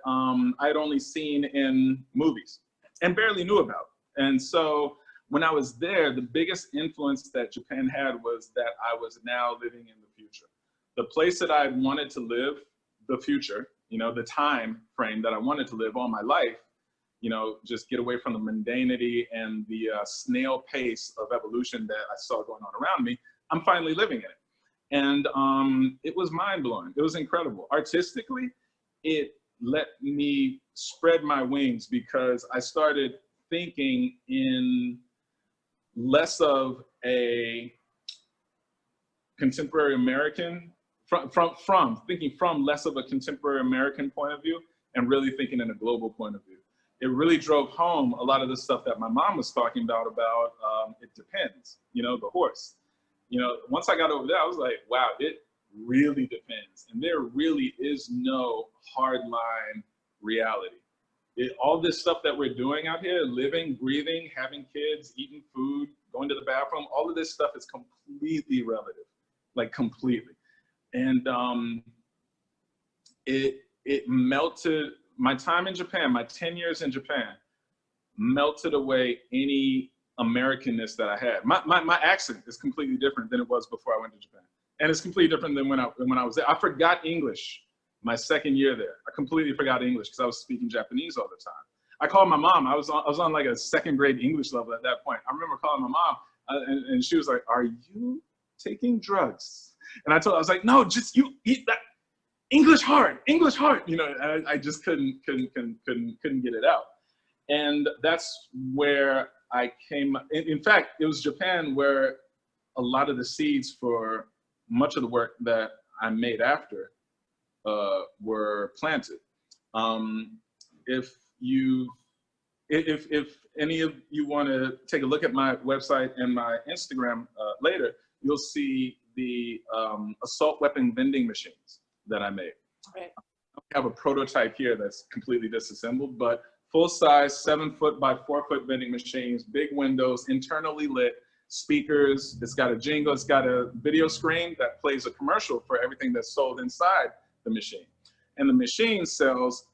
I'd only seen in movies and barely knew about. And so when I was there, the biggest influence that Japan had was that I was now living in the future. The place that I wanted to live, the future, you know, the time frame that I wanted to live all my life, you know, just get away from the mundanity and the snail pace of evolution that I saw going on around me, I'm finally living in it. And it was mind-blowing. It was incredible. Artistically, it let me spread my wings because I started thinking in less of a contemporary American, thinking from less of a contemporary American point of view and really thinking in a global point of view. it really drove home a lot of the stuff that my mom was talking about it depends, you know, the horse. You know, once I got over there, I was like, wow, it really depends. And there really is no hard line reality. All this stuff that we're doing out here, living, breathing, having kids, eating food, going to the bathroom, all of this stuff is completely relative, like completely. And it melted, my time in Japan, my 10 years in Japan, melted away any Americanness that I had. My accent is completely different than it was before I went to Japan. And it's completely different than when I was there. I forgot English my second year there. I completely forgot English because I was speaking Japanese all the time. I called my mom. I was on like a second grade English level at that point. I remember calling my mom and she was like, "Are you taking drugs?" And I told her, I was like, "No, just you eat that English hard, English hard." You know, I just couldn't get it out. And that's where I came. In fact, it was Japan where a lot of the seeds for much of the work that I made after were planted. If any of you want to take a look at my website and my Instagram later, you'll see the assault weapon vending machines that I made. Right. I have a prototype here that's completely disassembled, but full-size 7-foot by 4-foot vending machines, big windows, internally lit, speakers. It's got a jingle. It's got a video screen that plays a commercial for everything that's sold inside the machine. And the machine sells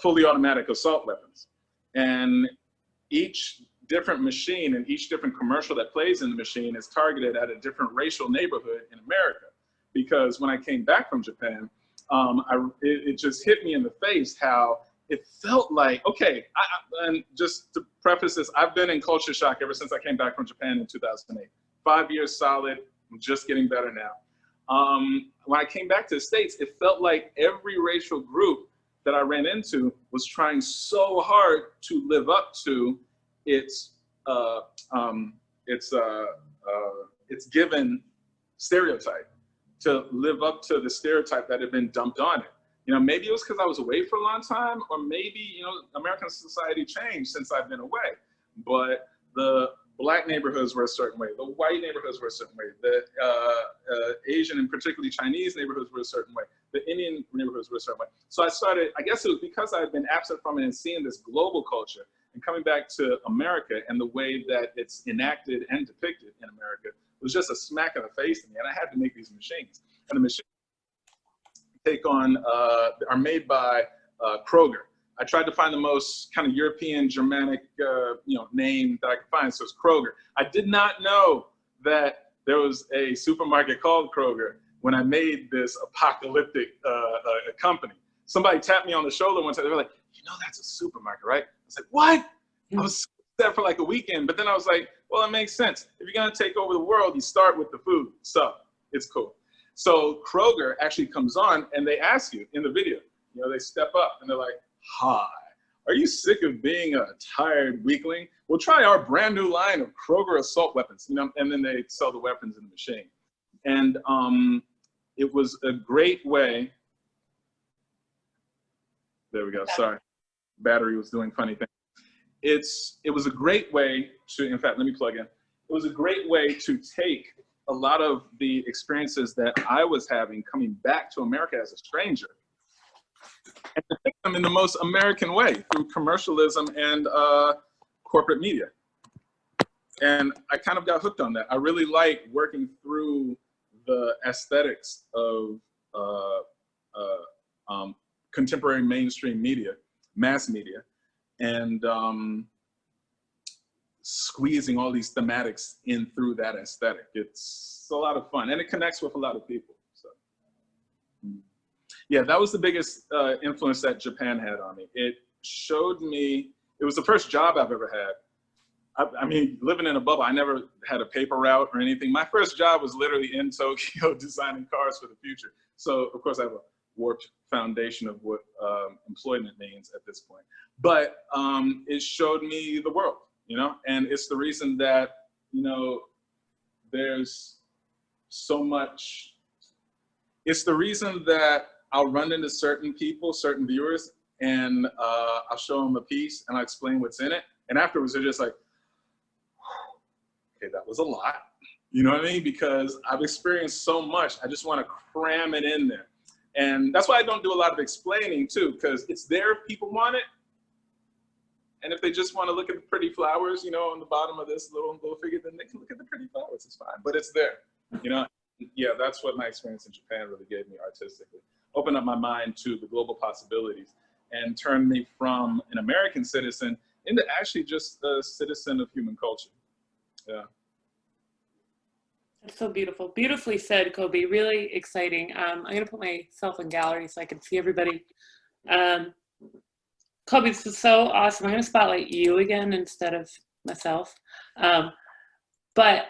fully automatic assault weapons. And each different machine and each different commercial that plays in the machine is targeted at a different racial neighborhood in America. Because when I came back from Japan, it just hit me in the face how it felt like, okay, and just to preface this, I've been in culture shock ever since I came back from Japan in 2008. 5 years solid, I'm just getting better now. When I came back to the States, it felt like every racial group that I ran into was trying so hard to live up to its given stereotype, to live up to the stereotype that had been dumped on it. You know, maybe it was because I was away for a long time, or maybe, you know, American society changed since I've been away. But the Black neighborhoods were a certain way, the white neighborhoods were a certain way, the Asian and particularly Chinese neighborhoods were a certain way, the Indian neighborhoods were a certain way. So I started, I guess it was because I had been absent from it and seeing this global culture and coming back to America and the way that it's enacted and depicted in America was just a smack in the face to me. And I had to make these machines. And the machines are made by Kroger. I tried to find the most kind of European, Germanic, name that I could find, so it's Kroger. I did not know that there was a supermarket called Kroger when I made this apocalyptic company. Somebody tapped me on the shoulder one time. They were like, "You know that's a supermarket, right?" I was like, "What?" I was there for like a weekend, but then I was like, well, it makes sense. If you're gonna take over the world, you start with the food, so it's cool. So Kroger actually comes on and they ask you in the video, you know, they step up and they're like, "Hi, are you sick of being a tired weakling? Well, try our brand new line of Kroger assault weapons," you know, and then they sell the weapons in the machine. And it was a great way. There we go, sorry. Battery was doing funny things. It was a great way to, in fact, let me plug in. It was a great way to take a lot of the experiences that I was having coming back to America as a stranger and to take them in the most American way through commercialism and corporate media. And I kind of got hooked on that. I really like working through the aesthetics of contemporary mainstream media, mass media, and squeezing all these thematics in through that aesthetic. It's a lot of fun, and it connects with a lot of people. So, yeah, that was the biggest influence that Japan had on me. It showed me, it was the first job I've ever had. I mean, living in a bubble, I never had a paper route or anything. My first job was literally in Tokyo designing cars for the future. So, of course, I have a warped foundation of what employment means at this point. But it showed me the world, you know, and it's the reason that, you know, there's so much, it's the reason that I'll run into certain people, certain viewers, and I'll show them a piece and I'll explain what's in it. And afterwards, they're just like, okay, that was a lot. You know what I mean? Because I've experienced so much, I just want to cram it in there. And that's why I don't do a lot of explaining too, because it's there if people want it. And if they just want to look at the pretty flowers, you know, on the bottom of this little figure, then they can look at the pretty flowers, it's fine. But it's there, you know? Yeah, that's what my experience in Japan really gave me artistically. Opened up my mind to the global possibilities and turned me from an American citizen into actually just a citizen of human culture. Yeah. That's so beautiful. Beautifully said, Coby. Really exciting. I'm going to put myself in gallery so I can see everybody. Coby, this is so awesome. I'm going to spotlight you again instead of myself. But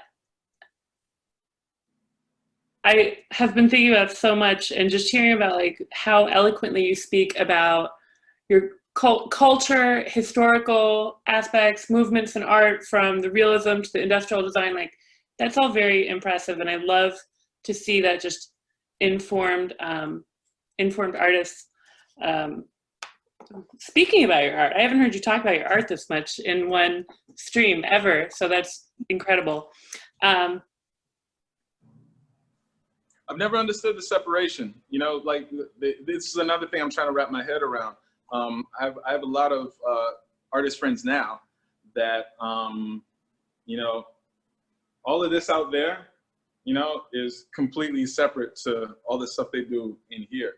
I have been thinking about so much, and just hearing about like how eloquently you speak about your culture, historical aspects, movements in art, from the realism to the industrial design. Like, that's all very impressive, and I love to see that just informed artists speaking about your art. I haven't heard you talk about your art this much in one stream ever, so that's incredible. I've never understood the separation. You know, like this is another thing I'm trying to wrap my head around. I have a lot of artist friends now that, you know, all of this out there, you know, is completely separate to all the stuff they do in here.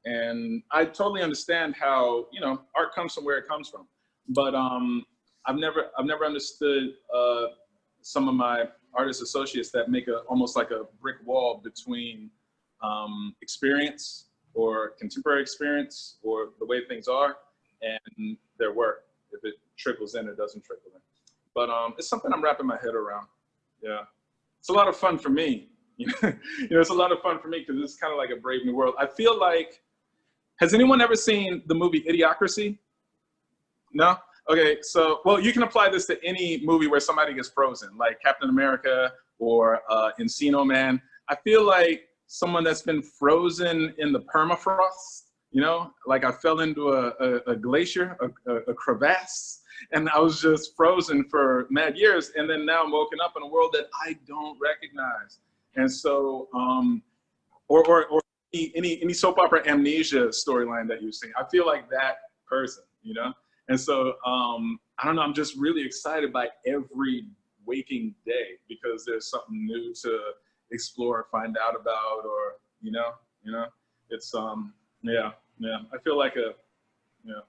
And I totally understand how, you know, art comes from where it comes from. But I've never understood some of my artist associates that make almost like a brick wall between experience or contemporary experience or the way things are and their work. If it trickles in, it doesn't trickle in. But it's something I'm wrapping my head around. Yeah, it's a lot of fun for me. You know, it's a lot of fun for me because it's kind of like a Brave New World. I feel like, has anyone ever seen the movie Idiocracy? No? Okay, so, well, you can apply this to any movie where somebody gets frozen, like Captain America or Encino Man. I feel like someone that's been frozen in the permafrost, you know, like I fell into a glacier, a crevasse, and I was just frozen for mad years. And then now I'm woken up in a world that I don't recognize. And so, or any soap opera amnesia storyline that you've seen, I feel like that person, you know? And so, I don't know, I'm just really excited by every waking day because there's something new to explore, find out about, or, you know, it's, yeah. I feel like a, yeah,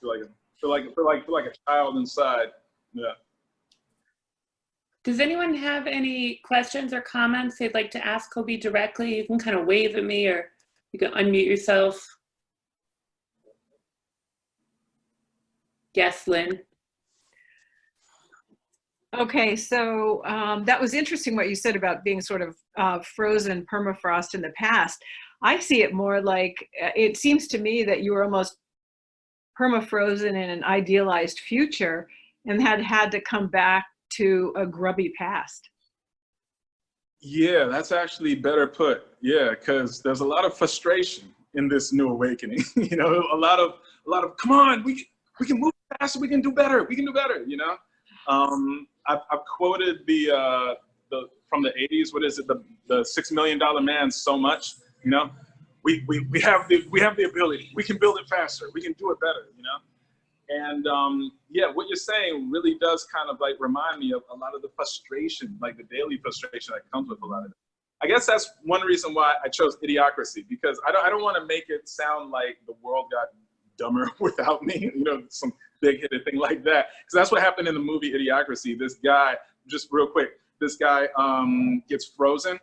feel like a child inside. Yeah. Does anyone have any questions or comments they'd like to ask Coby directly? You can kind of wave at me, or you can unmute yourself. Yes, Lynn. Okay, so that was interesting what you said about being sort of frozen permafrost in the past. I see it more like, it seems to me that you were almost permafrozen in an idealized future and had to come back to a grubby past. Yeah, that's actually better put. Yeah, because there's a lot of frustration in this new awakening. You know, a lot of come on, we can move faster, we can do better, you know. I've quoted the from the 80s, what is it, the $6 Million Man so much, you know. We have the ability, we can build it faster, we can do it better, you know. And yeah, what you're saying really does kind of like remind me of a lot of the frustration, like the daily frustration that comes with a lot of it. I guess that's one reason why I chose Idiocracy, because I don't want to make it sound like the world got dumber without me, you know, some big-headed thing like that. Because that's what happened in the movie Idiocracy. This guy, just real quick, this guy gets frozen,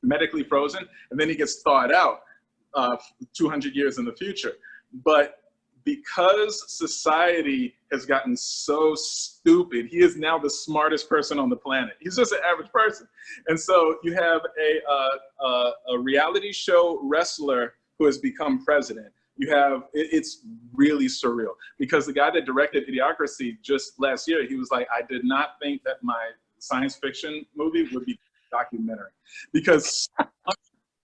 medically frozen, and then he gets thawed out 200 years in the future. But because society has gotten so stupid, he is now the smartest person on the planet. He's just an average person. And so you have a reality show wrestler who has become president. You have, it's really surreal, because the guy that directed Idiocracy just last year, he was like, I did not think that my science fiction movie would be a documentary, because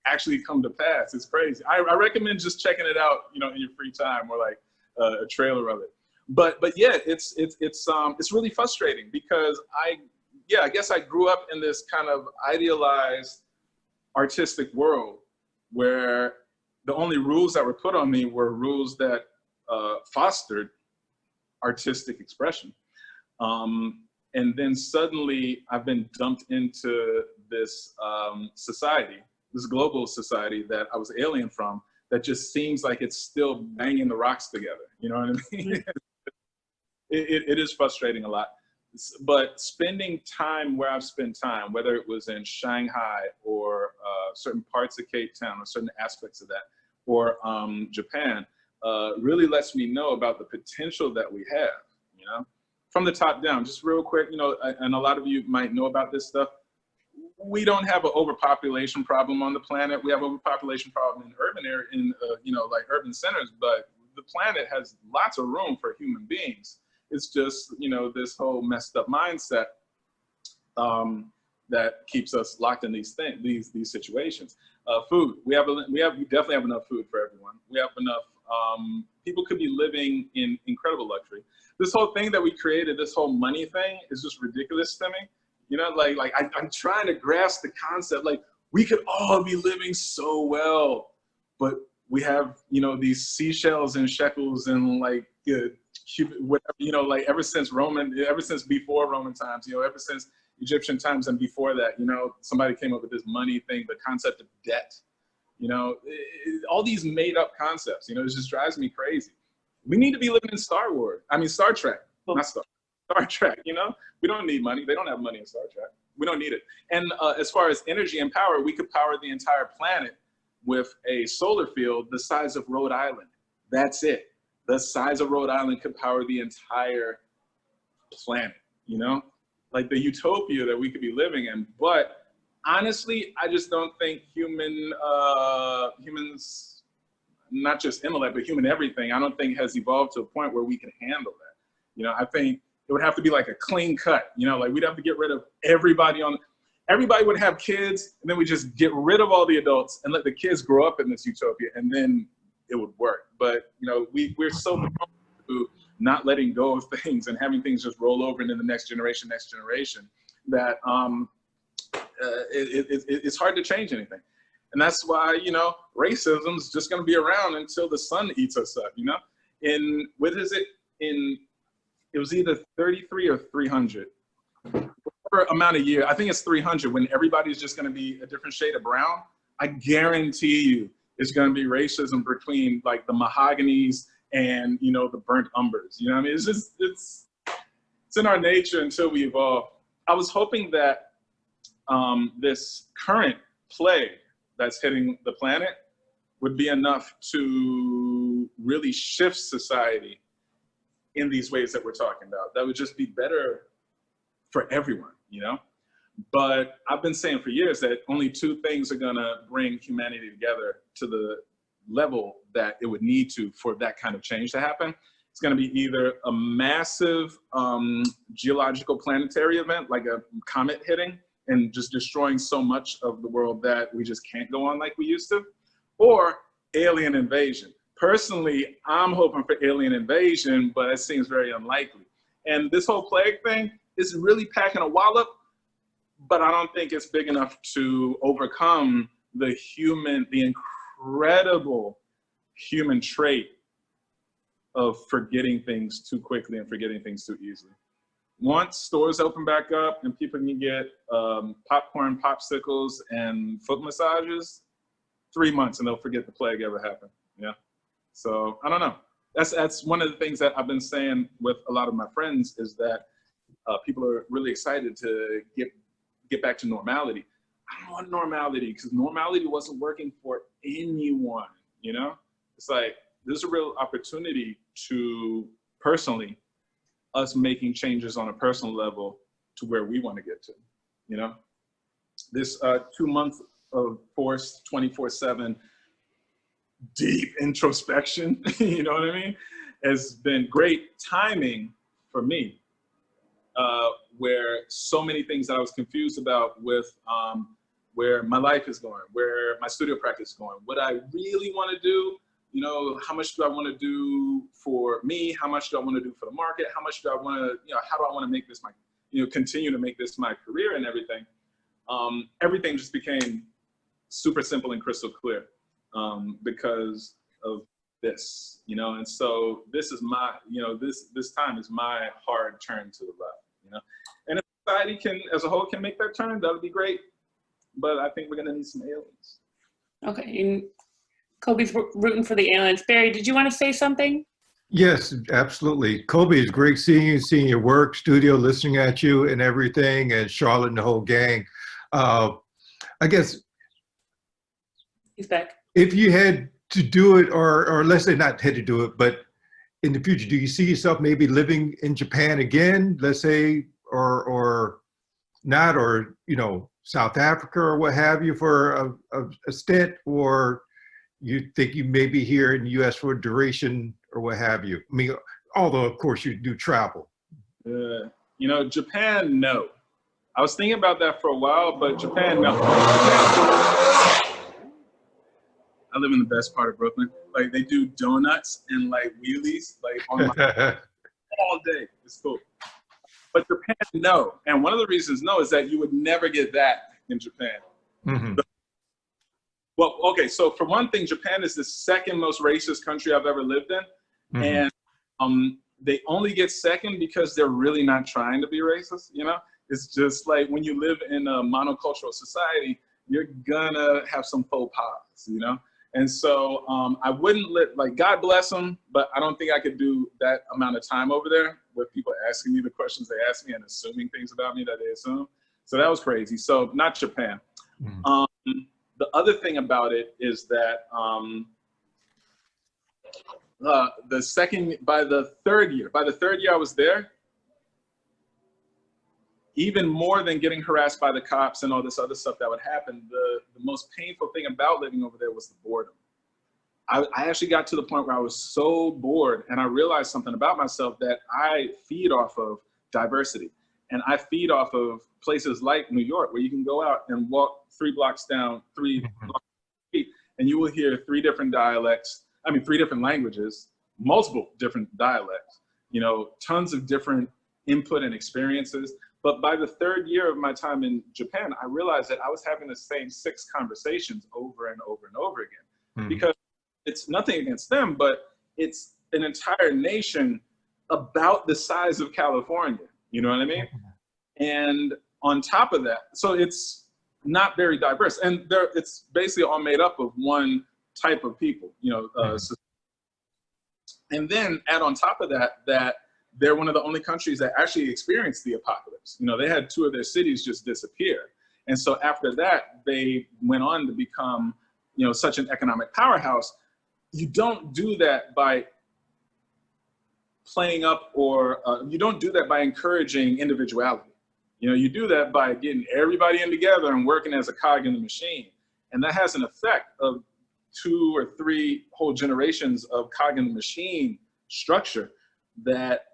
actually come to pass. It's crazy. I recommend just checking it out, you know, in your free time, or like a trailer of it. But yeah, it's really frustrating because I guess I grew up in this kind of idealized artistic world where the only rules that were put on me were rules that fostered artistic expression. And then suddenly I've been dumped into this society, this global society that I was alien from, that just seems like it's still banging the rocks together. You know what I mean? It is frustrating a lot. But spending time where I've spent time, whether it was in Shanghai or certain parts of Cape Town or certain aspects of that, or Japan, really lets me know about the potential that we have, you know? From the top down, just real quick, you know, and a lot of you might know about this stuff. We don't have an overpopulation problem on the planet. We have an overpopulation problem in urban area, you know, like urban centers, but the planet has lots of room for human beings. It's just, you know, this whole messed up mindset that keeps us locked in these things, these situations. Food, we definitely have enough food for everyone. We have enough. People could be living in incredible luxury. This whole thing that we created, this whole money thing, is just ridiculous to me. You know, I'm trying to grasp the concept. Like, we could all be living so well, but we have, you know, these seashells and shekels and like whatever, you know, like ever since before Roman times, you know, ever since Egyptian times and before that, you know, somebody came up with this money thing, the concept of debt, you know, all these made up concepts, you know, it just drives me crazy. We need to be living in Star Trek, not Star Trek, you know? We don't need money. They don't have money in Star Trek. We don't need it. And as far as energy and power, we could power the entire planet with a solar field the size of Rhode Island. That's it. The size of Rhode Island could power the entire planet, you know? Like the utopia that we could be living in. But honestly, I just don't think humans, not just intellect, but human everything, I don't think has evolved to a point where we can handle that. You know, I think it would have to be like a clean cut, you know, like we'd have to get rid of everybody would have kids, and then we just get rid of all the adults and let the kids grow up in this utopia, and then it would work. But, you know, we're so prone to not letting go of things and having things just roll over into the next generation, that it's hard to change anything. And that's why, you know, racism is just going to be around until the sun eats us up, you know? It was either 33 or 300. Whatever amount of year, I think it's 300, when everybody's just going to be a different shade of brown. I guarantee you it's going to be racism between like the mahoganies and, you know, the burnt umbers. You know what I mean? It's just, it's in our nature until we evolve. I was hoping that this current plague that's hitting the planet would be enough to really shift society in these ways that we're talking about. That would just be better for everyone, you know? But I've been saying for years that only two things are gonna bring humanity together to the level that it would need to for that kind of change to happen. It's gonna be either a massive geological planetary event, like a comet hitting and just destroying so much of the world that we just can't go on like we used to, or alien invasion. Personally, I'm hoping for alien invasion, but it seems very unlikely. And this whole plague thing is really packing a wallop, but I don't think it's big enough to overcome the incredible human trait of forgetting things too quickly and forgetting things too easily. Once stores open back up and people can get popcorn, popsicles, and foot massages, 3 months and they'll forget the plague ever happened. Yeah. So I don't know. That's one of the things that I've been saying with a lot of my friends, is that people are really excited to get back to normality. I don't want normality, because normality wasn't working for anyone, you know? It's like, there's a real opportunity to, personally, us making changes on a personal level to where we want to get to, you know? This 2 months of forced 24/7 deep introspection, you know what I mean, has been great timing for me, where so many things that I was confused about with where my life is going, where my studio practice is going, what I really want to do. You know, how much do I want to do for me? How much do I want to do for the market? How much do I want to, you know, how do I want to make this my, you know, continue to make this my career and everything? Everything just became super simple and crystal clear because of this, you know. And so this is my, you know, this time is my hard turn to the left, you know. And if society can, as a whole, can make that turn, that would be great. But I think we're gonna need some aliens. Okay, and Coby's rooting for the aliens. Barry, did you want to say something? Yes, absolutely. Coby, it's great seeing you, seeing your work, studio, listening at you and everything, and Charlotte and the whole gang. I guess He's back. if you had to do it, or let's say not had to do it, but in the future, do you see yourself maybe living in Japan again, let's say, or not, or, you know, South Africa or what have you for a stint, or you think you may be here in the US for a duration or what have you? I mean, although of course you do travel. You know, Japan, no. I was thinking about that for a while, but Japan, no. I live in the best part of Brooklyn. Like, they do donuts and like wheelies, like on my all day. It's cool. But Japan, no. And one of the reasons no is that you would never get that in Japan. Mm-hmm. Well, okay, so for one thing, Japan is the second most racist country I've ever lived in. Mm-hmm. And they only get second because they're really not trying to be racist, you know? It's just like when you live in a monocultural society, you're gonna have some faux pas, you know? And so I wouldn't like, God bless them, but I don't think I could do that amount of time over there with people asking me the questions they ask me and assuming things about me that they assume. So that was crazy. So not Japan. Mm-hmm. The other thing about it is that by the third year I was there, even more than getting harassed by the cops and all this other stuff that would happen, the most painful thing about living over there was the boredom. I actually got to the point where I was so bored, and I realized something about myself, that I feed off of diversity. And I feed off of places like New York, where you can go out and walk 3 blocks down, 3 blocks street, and you will hear 3 different dialects, 3 different languages, multiple different dialects, you know, tons of different input and experiences. But by the third year of my time in Japan, I realized that I was having the same 6 conversations over and over and over again. Because it's nothing against them, but it's an entire nation about the size of California. You know what I mean? And on top of that, so it's not very diverse. And it's basically all made up of one type of people, you know. And then add on top of that, that they're one of the only countries that actually experienced the apocalypse. You know, they had 2 of their cities just disappear. And so after that, they went on to become, you know, such an economic powerhouse. You don't do that by playing up, or you don't do that by encouraging individuality. You know, you do that by getting everybody in together and working as a cog in the machine. And that has an effect of 2 or 3 whole generations of cog in the machine structure, that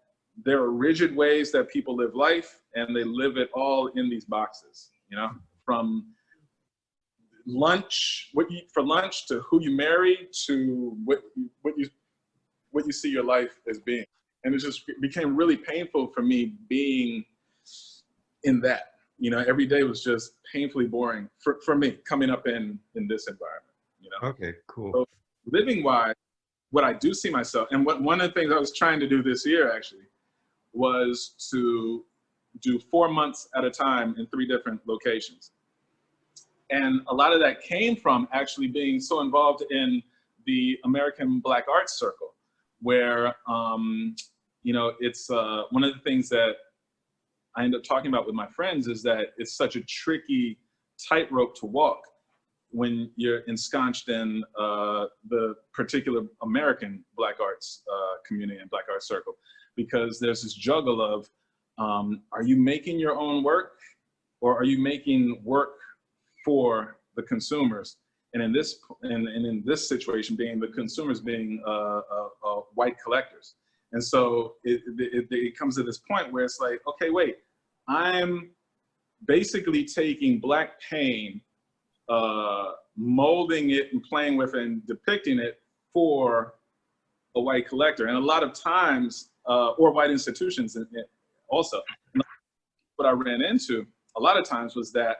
there are rigid ways that people live life, and they live it all in these boxes, you know, from lunch, what you eat for lunch, to who you marry, to what you see your life as being. And it just became really painful for me being in that. You know, every day was just painfully boring for me coming up in this environment, you know? Okay, cool. So living wise, what I do see myself, and one of the things I was trying to do this year actually was to do 4 months at a time in 3 different locations. And a lot of that came from actually being so involved in the American Black Arts Circle, where, you know, it's one of the things that I end up talking about with my friends is that it's such a tricky tightrope to walk when you're ensconced in the particular American Black Arts community and Black Arts Circle, because there's this juggle of, are you making your own work, or are you making work for the consumers? And in this situation, being the consumers being white collectors. And so it comes to this point where it's like, okay, wait, I'm basically taking Black pain molding it and playing with it and depicting it for a white collector. And a lot of times, or white institutions also. What I ran into a lot of times was that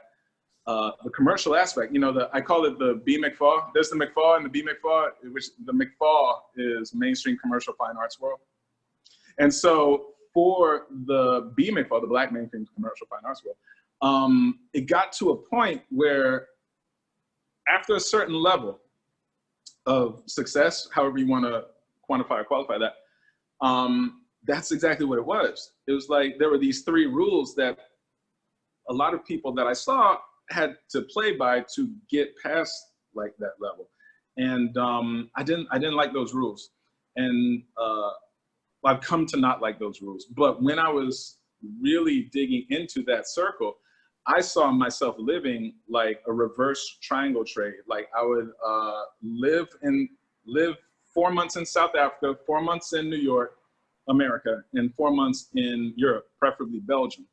the commercial aspect, you know, I call it the B McFaw. There's the McFaw and the B McFaw, which the McFaw is mainstream commercial fine arts world. And so for the B McFaw, the Black mainstream commercial fine arts world, it got to a point where after a certain level of success, however you want to quantify or qualify that, that's exactly what it was. It was like there were these 3 rules that a lot of people that I saw had to play by to get past like that level. And I didn't like those rules. And I've come to not like those rules. But when I was really digging into that circle, I saw myself living like a reverse triangle trade. Like I would live 4 months in South Africa, 4 months in New York, America, and 4 months in Europe, preferably Belgium.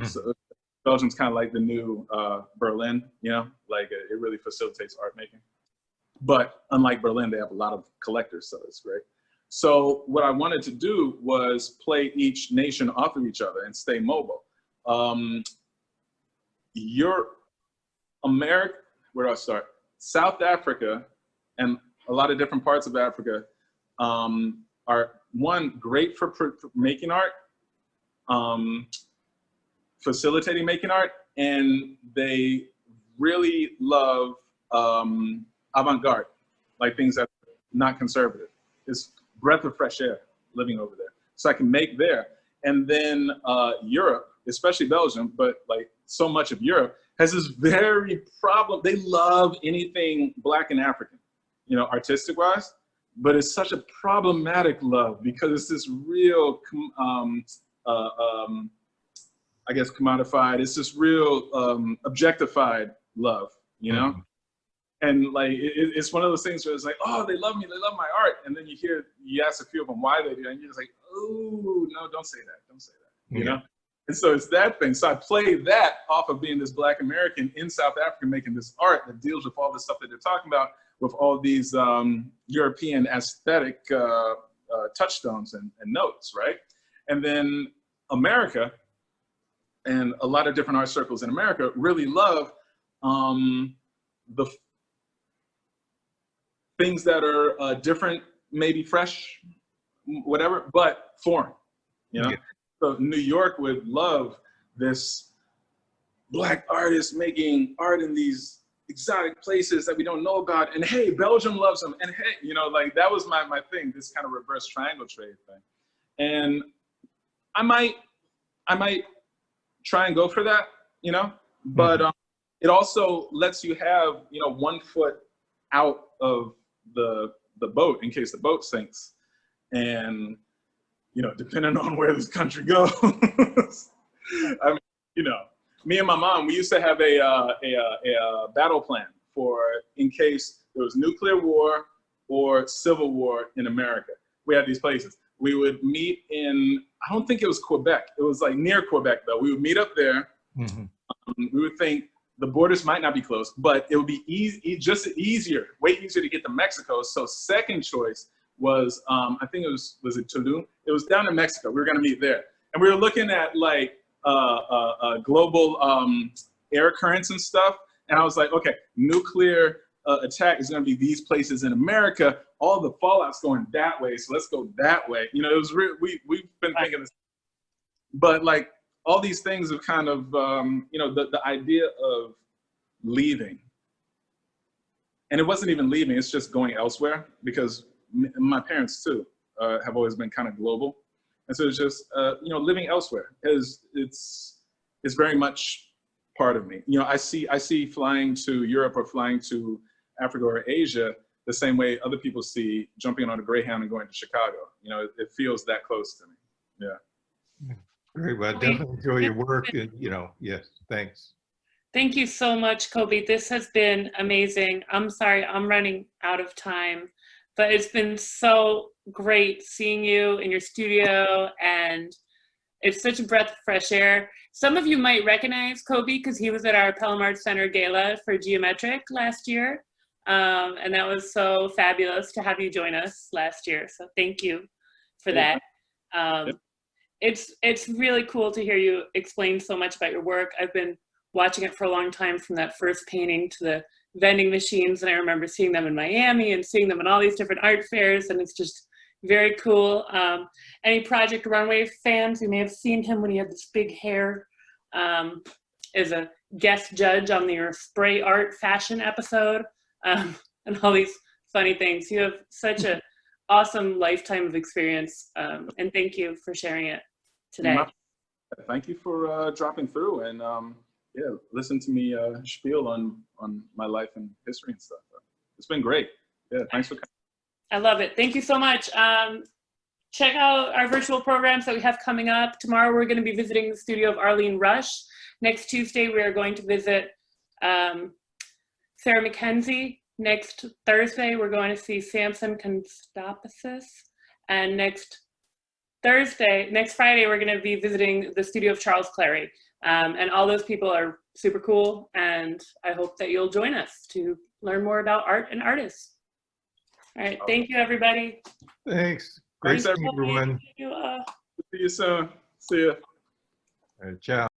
So Belgium's kind of like the new Berlin, you know, like it really facilitates art making. But unlike Berlin, they have a lot of collectors, so it's great. So what I wanted to do was play each nation off of each other and stay mobile. Where do I start? South Africa and a lot of different parts of Africa are, one, great for making art, facilitating making art, and they really love avant-garde, like things that are not conservative. It's breath of fresh air living over there. So I can make there. And then Europe, especially Belgium, but like so much of Europe, has this very problem. They love anything Black and African, you know, artistic wise, but it's such a problematic love because it's this real, I guess, commodified. It's this real objectified love, you know? Mm-hmm. And like, it's one of those things where it's like, oh, they love me, they love my art. And then you ask a few of them why they do, and you're just like, oh, no, don't say that, you know? And so it's that thing. So I play that off of being this Black American in South Africa, making this art that deals with all the stuff that they're talking about, with all these European aesthetic touchstones and notes, right? And then America, and a lot of different art circles in America really love the things that are different, maybe fresh, whatever, but foreign, you know? Yeah. So New York would love this Black artist making art in these exotic places that we don't know about. And hey, Belgium loves them. And hey, you know, like that was my thing, this kind of reverse triangle trade thing. And I might try and go for that, you know, but it also lets you have, you know, 1 foot out of the boat in case the boat sinks. And, you know, depending on where this country goes, I mean, you know, me and my mom, we used to have a battle plan for in case there was nuclear war or civil war in America. We had these places. We would meet in, I don't think it was Quebec. It was like near Quebec though. We would meet up there. Mm-hmm. We would think the borders might not be close, but it would be easier, way easier to get to Mexico. So second choice was, I think was it Tulum? It was down in Mexico. We were gonna meet there. And we were looking at like global air currents and stuff. And I was like, okay, nuclear attack is gonna be these places in America. All the fallout's going that way, so let's go that way. You know, it was we've been thinking this, but like all these things have kind of, you know, the idea of leaving, and it wasn't even leaving, it's just going elsewhere, because my parents too have always been kind of global. And so it's just, you know, living elsewhere is, it's very much part of me. You know, I see flying to Europe or flying to Africa or Asia the same way other people see jumping on a Greyhound and going to Chicago. You know, it feels that close to me. Yeah. Very well. Definitely enjoy your work. And, you know, yes, thanks. Thank you so much, Coby. This has been amazing. I'm sorry, I'm running out of time, but it's been so great seeing you in your studio, and It's such a breath of fresh air. Some of you might recognize Coby because he was at our Pelham Art Center gala for Geometric last year. And that was so fabulous to have you join us last year. So thank you for that. It's really cool to hear you explain so much about your work. I've been watching it for a long time, from that first painting to the vending machines. And I remember seeing them in Miami and seeing them in all these different art fairs. And it's just very cool. Any Project Runway fans, you may have seen him when he had this big hair as a guest judge on your spray art fashion episode, and all these funny things. You have such an awesome lifetime of experience, and thank you for sharing it today. Thank you for dropping through and yeah, listen to me spiel on my life and history and stuff. It's been great. Yeah, thanks for coming. I love it. Thank you so much. Check out our virtual programs that we have coming up. Tomorrow we're going to be visiting the studio of Arlene Rush. Next Tuesday we are going to visit Sarah McKenzie. Next Thursday we're going to see Samson Konstapoulos. And next Friday we're going to be visiting the studio of Charles Clary. And all those people are super cool, and I hope that you'll join us to learn more about art and artists. All right, thank you, everybody. Thanks. Great seeing everyone. Thank you. See you soon. See ya. All right, ciao.